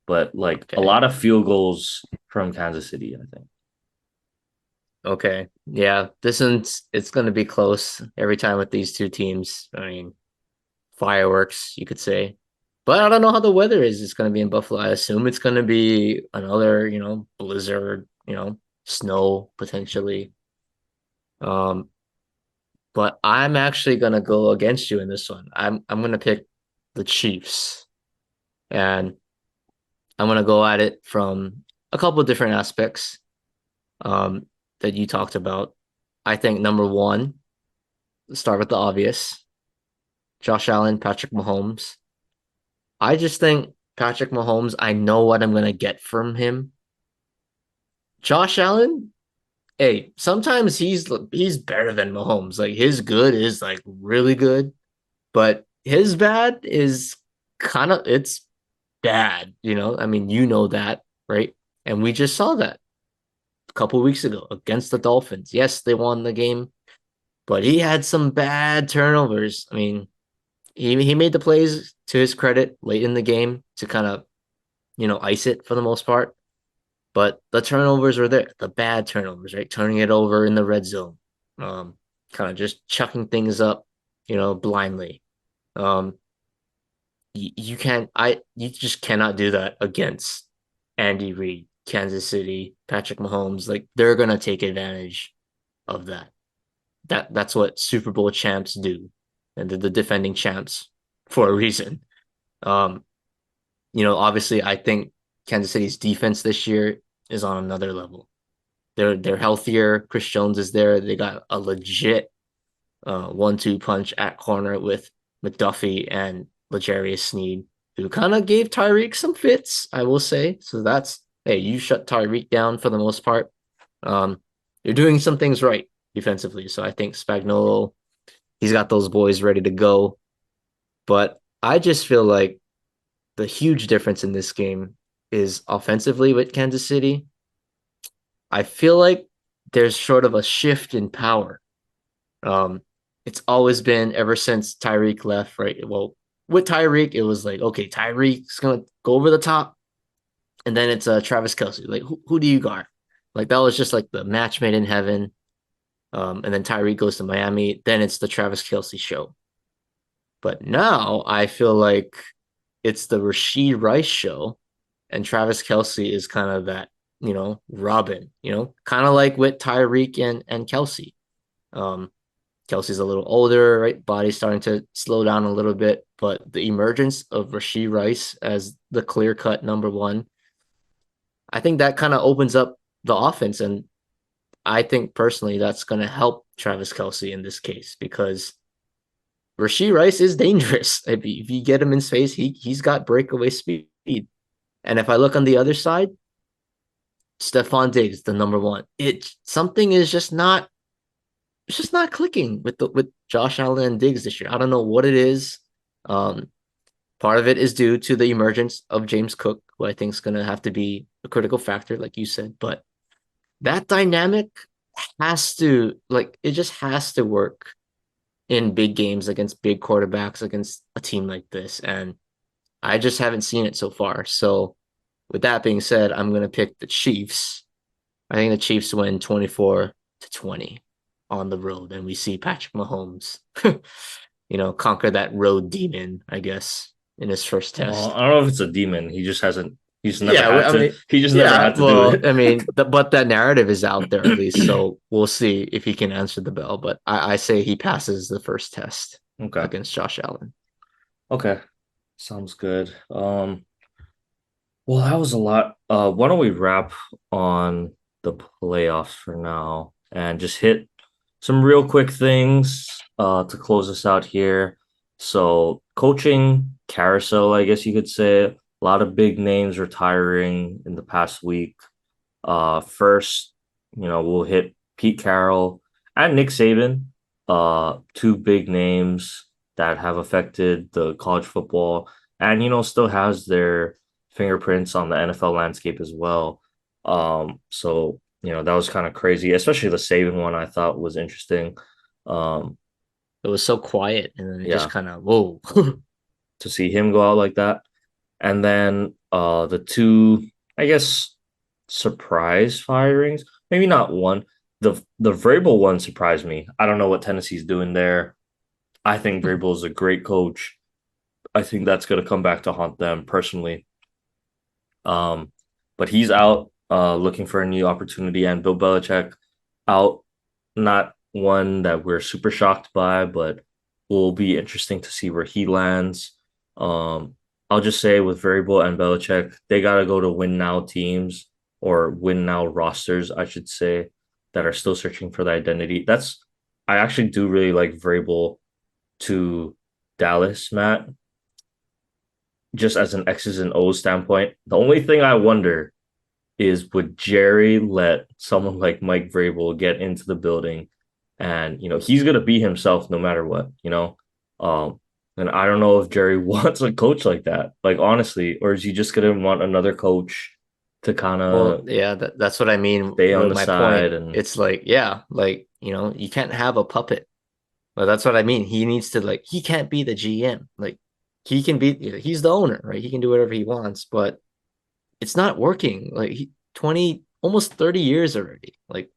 But like a Okay. lot of field goals from Kansas City, I think. Okay. Yeah, this one's it's going to be close every time with these two teams. I mean, fireworks, you could say. But I don't know how the weather is. It's going to be in Buffalo. I assume it's going to be another, blizzard, snow potentially. Um, but I'm actually going to go against you in this one. I'm going to pick the Chiefs, and I'm going to go at it from a couple of different aspects um, that you talked about. I think number one, start with the obvious. Josh Allen, Patrick Mahomes. I just think Patrick Mahomes, I know what I'm going to get from him. Josh Allen, hey, sometimes he's better than Mahomes. Like his good is like really good, but his bad is kind of it's bad, I mean, you know that, right? And we just saw that a couple weeks ago against the Dolphins. Yes, they won the game, but he had some bad turnovers. I mean, he made the plays to his credit late in the game to kind of, ice it for the most part. But the turnovers were there, the bad turnovers, right? Turning it over in the red zone, um, kind of just chucking things up, blindly. Um, you can't, you just cannot do that against Andy Reid, Kansas City, Patrick Mahomes. Like they're gonna take advantage of that. That's what Super Bowl champs do, and the defending champs for a reason. Um, obviously, I think Kansas City's defense this year is on another level. They're healthier. Chris Jones is there. They got a legit 1-2 punch at corner with McDuffie and L'Jarius Sneed, who kind of gave Tyreek some fits, I will say. So that's hey, you shut Tyreek down for the most part. Um, you're doing some things right defensively. So I think Spagnuolo, he's got those boys ready to go. But I just feel like the huge difference in this game is offensively with Kansas City. I feel like there's sort of a shift in power. Um, it's always been ever since Tyreek left, right? Well, with Tyreek, it was like, okay, Tyreek's gonna go over the top, and then it's Travis Kelce. Like, who do you guard? Like that was just like the match made in heaven. And then Tyreek goes to Miami. Then it's the Travis Kelce show. But now I feel like it's the Rashee Rice show, and Travis Kelce is kind of that, Robin, kind of like with Tyreek and Kelce. Um, Kelsey's a little older, right? Body's starting to slow down a little bit, but the emergence of Rashee Rice as the clear cut number one, I think that kind of opens up the offense. And I think personally that's going to help Travis Kelce in this case because Rashee Rice is dangerous. If you get him in space, he's got breakaway speed. And if I look on the other side, Stephon Diggs, the number one. It something is just not it's just not clicking with Josh Allen and Diggs this year. I don't know what it is. Um, Part of it is due to the emergence of James Cook, who I think is going to have to be a critical factor, like you said. But that dynamic has to it just has to work in big games against big quarterbacks against a team like this, and I just haven't seen it so far. So, with that being said, I'm going to pick the Chiefs. I think the Chiefs win 24-20 on the road, and we see Patrick Mahomes, conquer that road demon, I guess, in his first Well, test. I don't know if it's a demon. He just hasn't. He's never Yeah, had I to. mean, He just never yeah. had to do Well, it. I mean, but that narrative is out there at least, so we'll see if he can answer the bell. But I say he passes the first test Okay. against Josh Allen. Okay. Sounds good. Well, that was a lot. Why don't we wrap on the playoffs for now and just hit some real quick things to close us out here. So, coaching carousel, I guess you could say. A lot of big names retiring in the past week. First, we'll hit Pete Carroll, and Nick Saban, two big names that have affected the college football and still has their fingerprints on the NFL landscape as well. So that was kind of crazy, especially the Saban one I thought was interesting. Um, It was so quiet, and then it just yeah, kind of whoa. to see him go out like that. And then the two, I guess, surprise firings. Maybe not one. The Vrabel one surprised me. I don't know what Tennessee's doing there. I think Vrabel is a great coach. I think that's going to come back to haunt them personally. Um, but he's out looking for a new opportunity, and Bill Belichick out. Not one that we're super shocked by, but will be interesting to see where he lands. Um, I'll just say with Variable and Belichick, they got to go to win now teams or win now rosters, I should say, that are still searching for the identity. I actually do really like Variable to Dallas, Matt, just as an X's and O's standpoint. The only thing I wonder is would Jerry let someone like Mike Vrabel get into the building and he's gonna be himself no matter what. Um and I don't know if Jerry wants a coach like that, like honestly, or is he just gonna want another coach to kind Well, of yeah, that's what I mean stay on with the my point. side and It's like, yeah, like, you can't have a puppet. But that's what I mean. He needs to like he can't be the GM. Like he's the owner, right? He can do whatever he wants, but it's not working. Like 20 almost 30 years already. Like,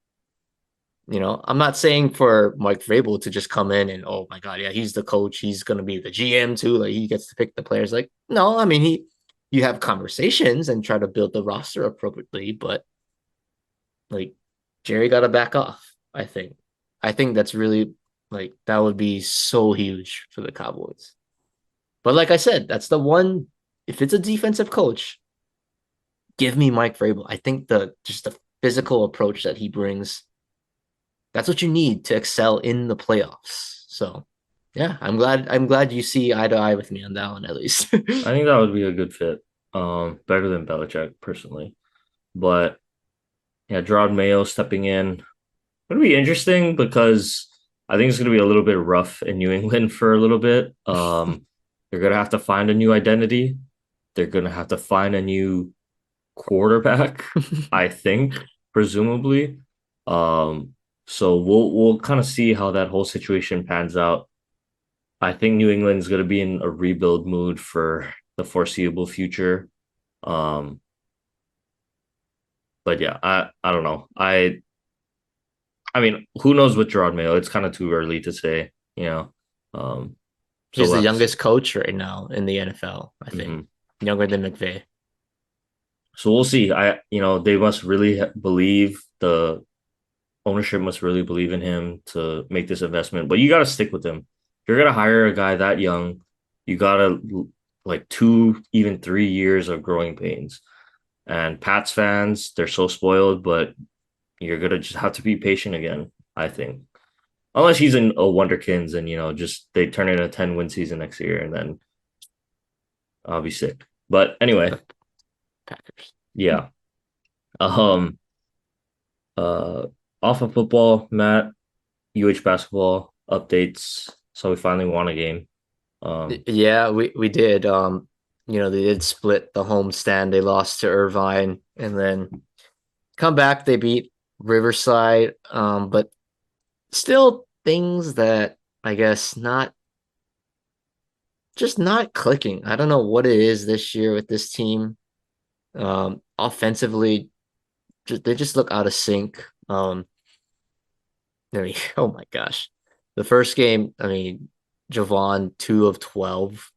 I'm not saying for Mike Vrabel to just come in and oh my God, yeah, he's the coach. He's gonna be the GM too. Like he gets to pick the players. Like, no, I mean you have conversations and try to build the roster appropriately, but like Jerry got to back off. I think that's really like that would be so huge for the Cowboys. But like I said, that's the one. If it's a defensive coach, give me Mike Vrabel. I think the physical approach that he brings, that's what you need to excel in the playoffs. So yeah, I'm glad you see eye to eye with me on that one at least. I think that would be a good fit. Better than Belichick personally. But yeah, Gerard Mayo stepping in would be interesting because I think it's going to be a little bit rough in New England for a little bit. They're going to have to find a new identity. They're going to have to find a new quarterback, I think, presumably. Um, so we'll kind of see how that whole situation pans out. I think New England's going to be in a rebuild mood for the foreseeable future. Um, but yeah, I don't know. I mean, who knows with Gerard Mayo? It's kind of too early to say, you know. Um, so He's we'll the have to see. youngest coach right now in the NFL, I think. Mhm. Younger than McVay. So we'll see. They must really believe the ownership must really believe in him to make this investment. But you got to stick with him. If you're gonna hire a guy that young, you gotta like 2, even 3 years of growing pains. And Pats fans, they're so spoiled, but you're gonna just have to be patient again, I think. Unless he's in a Wonderkins and just they turn in a 10-win season next year and then I'll be sick. But anyway, The Packers. yeah. Um uh Off of football, Matt, UH basketball updates. So we finally won a game. Yeah, we did. They did split the homestand. They lost to Irvine and then come back, they beat Riverside. But still things that I guess not clicking. I don't know what it is this year with this team. Offensively, they just look out of sync. Oh my gosh. The first game, I mean, Javon, 2 of 12.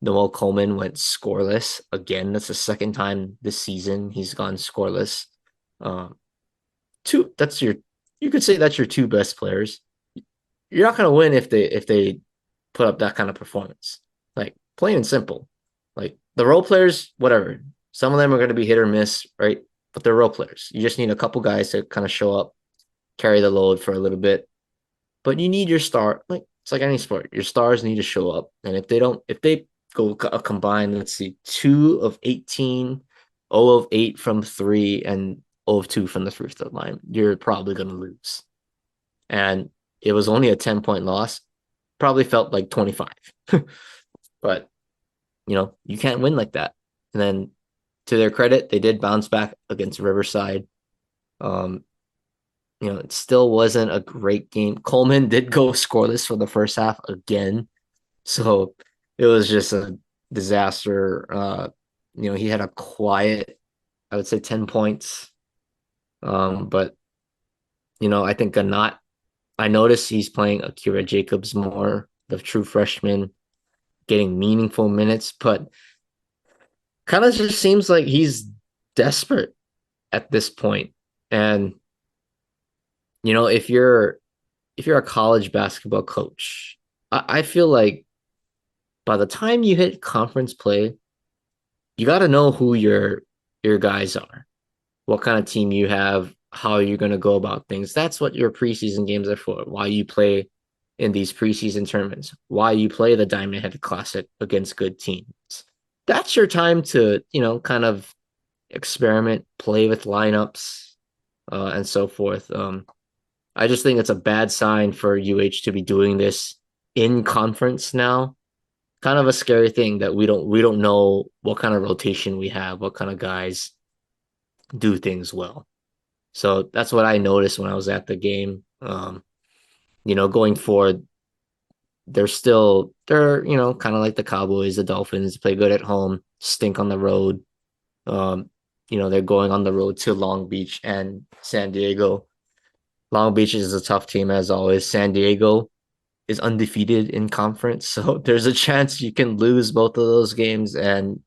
Noel Coleman went scoreless again. That's the second time this season he's gone scoreless. Um, two, you could say that's your two best players. You're not gonna win if they put up that kind of performance. Like plain and simple. Like the role players, whatever. Some of them are gonna be hit or miss, right? But they're role players. You just need a couple guys to kind of show up, carry the load for a little bit. But you need your star. Like it's like any sport. Your stars need to show up. And if they go a combined, let's see, 2 of 18, 0 of 8 from three, and 0 of 2 from the free throw line, you're probably going to lose. And it was only a 10-point loss. Probably felt like 25. But, you can't win like that. And then to their credit, they did bounce back against Riverside. Um, it still wasn't a great game. Coleman did go scoreless for the first half again. So it was just a disaster. He had a quiet, I would say 10 points. But I think Ganat, I noticed he's playing Akira Jacobs more, the true freshman, getting meaningful minutes, but kind of just seems like he's desperate at this point. And if you're a college basketball coach, I feel like by the time you hit conference play, you got to know who your guys are, what kind of team you have, how you're going to go about things. That's what your preseason games are for. Why you play in these preseason tournaments, why you play the Diamond Head Classic against good teams. That's your time to, kind of experiment, play with lineups, and so forth. I just think it's a bad sign for UH to be doing this in conference now. Kind of a scary thing that we don't know what kind of rotation we have, what kind of guys do things well. So that's what I noticed when I was at the game. Going forward, they're kind of like the Cowboys, the Dolphins, play good at home, stink on the road. They're going on the road to Long Beach and San Diego. Long Beach is a tough team as always. San Diego is undefeated in conference, so there's a chance you can lose both of those games. And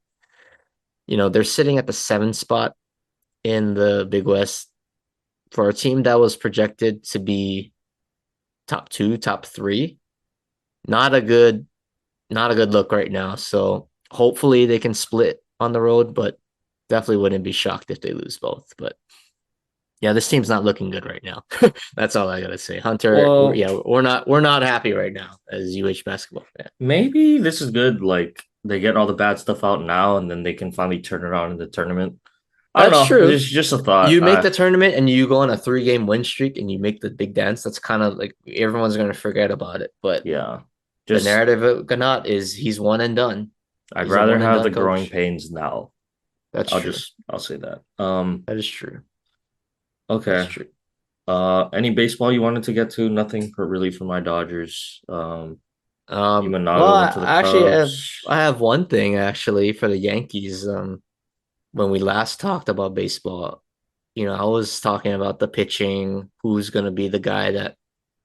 they're sitting at the 7th spot in the Big West for a team that was projected to be top 2, top 3. Not a good look right now. So hopefully they can split on the road, but definitely wouldn't be shocked if they lose both. But yeah, this team's not looking good right now. That's all I gotta say. Hunter, Well, we're not happy right now as UH basketball fan. maybe this is good. Like they get all the bad stuff out now, and then they can finally turn it around in the tournament. I don't That's know. true. It's just a thought. You make the tournament and you go on a 3-game win streak and you make the big dance. That's kind of like everyone's gonna forget about it. But Yeah, the just narrative of Ganat is he's one and done. I'd He's a rather one and have the done growing coach. pains now. That's true. I'll say that. That is true. That's Okay. true. Any baseball you wanted to get to? Nothing for really for my Dodgers. Well, Imanaga went to the actually, Cubs. I have one thing actually for the Yankees. When we last talked about baseball, I was talking about the pitching, who's going to be the guy that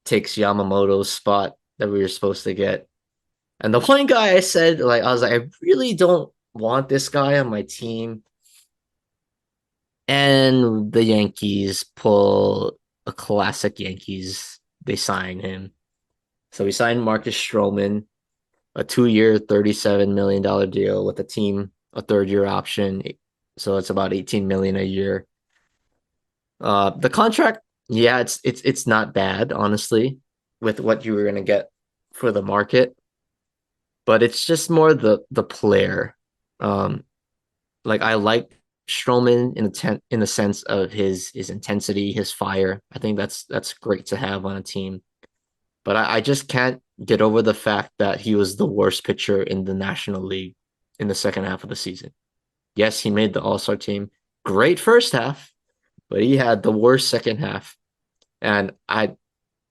takes Yamamoto's spot that we were supposed to get. And the one guy I said, like, I was like, I really don't want this guy on my team. And the Yankees pull a classic Yankees. They sign him. So we signed Marcus Stroman, a 2-year, $37 million deal with a team, a 3rd-year option. So it's about 18 million a year. The contract, yeah, it's not bad, honestly, with what you were gonna get for the market, but it's just more the player. Um, like I like Stroman in the sense of his intensity, his fire. I think that's great to have on a team. But I just can't get over the fact that he was the worst pitcher in the National League in the second half of the season. Yes, he made the All-Star team. Great first half, but he had the worst second half. And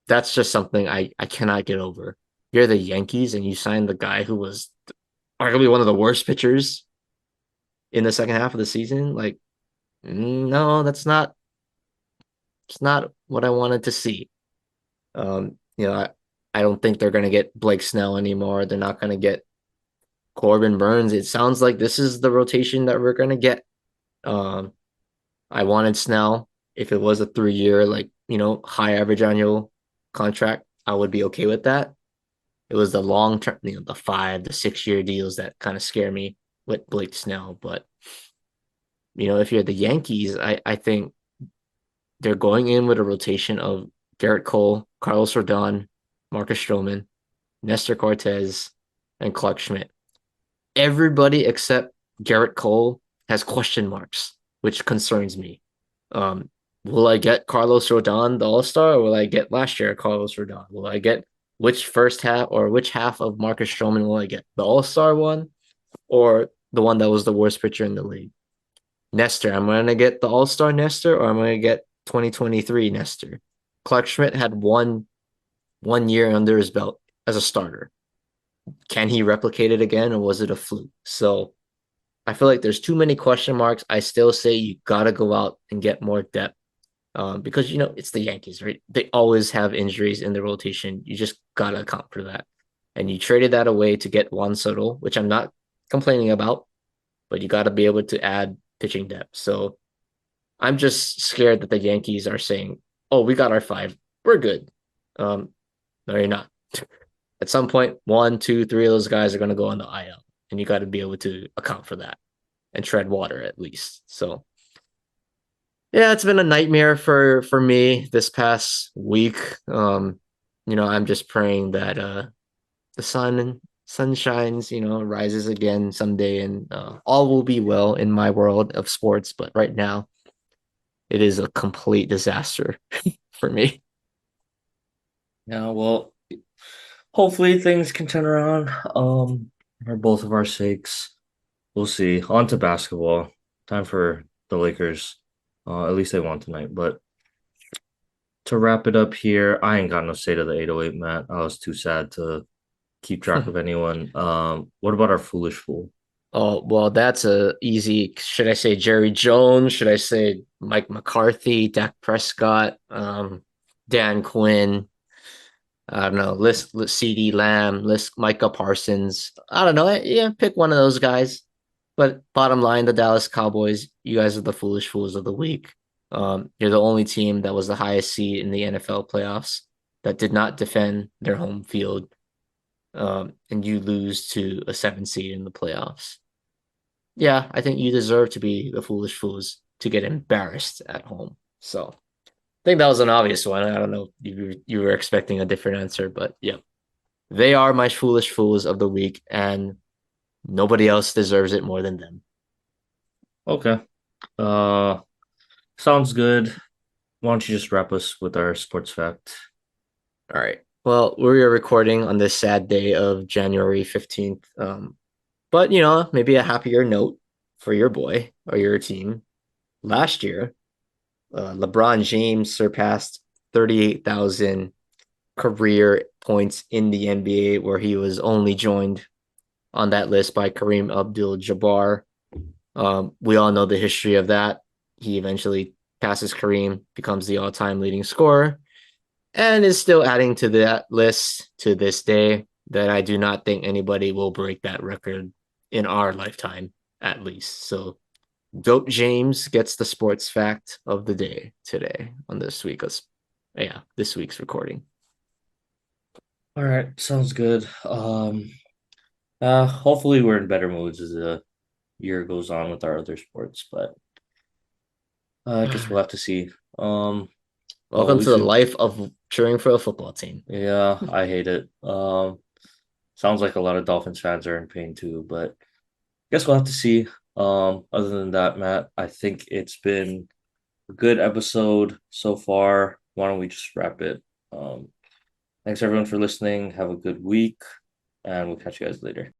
that's just something I cannot get over. You're the Yankees and you signed the guy who was arguably one of the worst pitchers in the second half of the season. Like, no, it's not what I wanted to see. I don't think they're gonna get Blake Snell anymore. They're not gonna get Corbin Burns. It sounds like this is the rotation that we're gonna get. Um, I wanted Snell. If it was a 3-year, like, high average annual contract, I would be okay with that. It was the long term, the 5, the 6-year deals that kind of scare me with Blake Snell. But, if you're the Yankees, I think they're going in with a rotation of Garrett Cole, Carlos Rodon, Marcus Stroman, Nestor Cortez, and Clark Schmidt. Everybody except Garrett Cole has question marks, which concerns me. Um, will I get Carlos Rodon, the All Star, or will I get last year Carlos Rodon? Will I get which first half or which half of Marcus Stroman will I get? The All Star one or the one that was the worst pitcher in the league? Nestor, I'm going to get the All Star Nestor, or I'm going to get 2023 Nestor. Clark Schmidt had one year under his belt as a starter. Can he replicate it again, or was it a fluke? So I feel like there's too many question marks. I still say you got to go out and get more depth because, it's the Yankees, right? They always have injuries in the rotation. You just got to account for that. And you traded that away to get Juan Soto, which I'm not complaining about, but you got to be able to add pitching depth. So I'm just scared that the Yankees are saying, oh, we got our five. We're good. No, you're not. At some point, one, two, three of those guys are going to go on the IL, and you got to be able to account for that and tread water at least. So, yeah, it's been a nightmare for me this past week. I'm just praying that the sun shines, rises again someday, and all will be well in my world of sports. But right now, it is a complete disaster for me. Yeah, well, hopefully things can turn around. For both of our sakes. We'll see. On to basketball. Time for the Lakers. At least they won tonight. But to wrap it up here, I ain't got no say to the 808, Matt. I was too sad to keep track of anyone. What about our foolish fool? Oh, well, that's a easy. Should I say Jerry Jones? Should I say Mike McCarthy, Dak Prescott, Dan Quinn? I don't know. List CD Lamb, list Micah Parsons. I don't know. Yeah, pick one of those guys. But bottom line, the Dallas Cowboys, you guys are the foolish fools of the week. You're the only team that was the highest seed in the NFL playoffs that did not defend their home field, and you lose to a 7 seed in the playoffs. Yeah, I think you deserve to be the foolish fools to get embarrassed at home. So I think that was an obvious one. I don't know if you were expecting a different answer, but yeah, they are my foolish fools of the week, and nobody else deserves it more than them. Okay. Uh, Sounds good. Why don't you just wrap us with our sports fact? All right. Well, we are recording on this sad day of January 15th. But maybe a happier note for your boy or your team. Last year, LeBron James surpassed 38,000 career points in the NBA, where he was only joined on that list by Kareem Abdul-Jabbar. We all know the history of that. He eventually passes Kareem, becomes the all-time leading scorer, and is still adding to that list to this day. That I do not think anybody will break that record in our lifetime, at least. So, Goat James gets the sports fact of the day today on this week's recording. All right, sounds good. Hopefully we're in better moods as the year goes on with our other sports, but I guess we'll have to see. Well, at Welcome to least the we, life of cheering for a football team. yeah, I hate it. Sounds like a lot of Dolphins fans are in pain too, but I guess we'll have to see. Other than that, Matt, I think it's been a good episode so far. Why don't we just wrap it? Thanks everyone for listening. Have a good week, and we'll catch you guys later.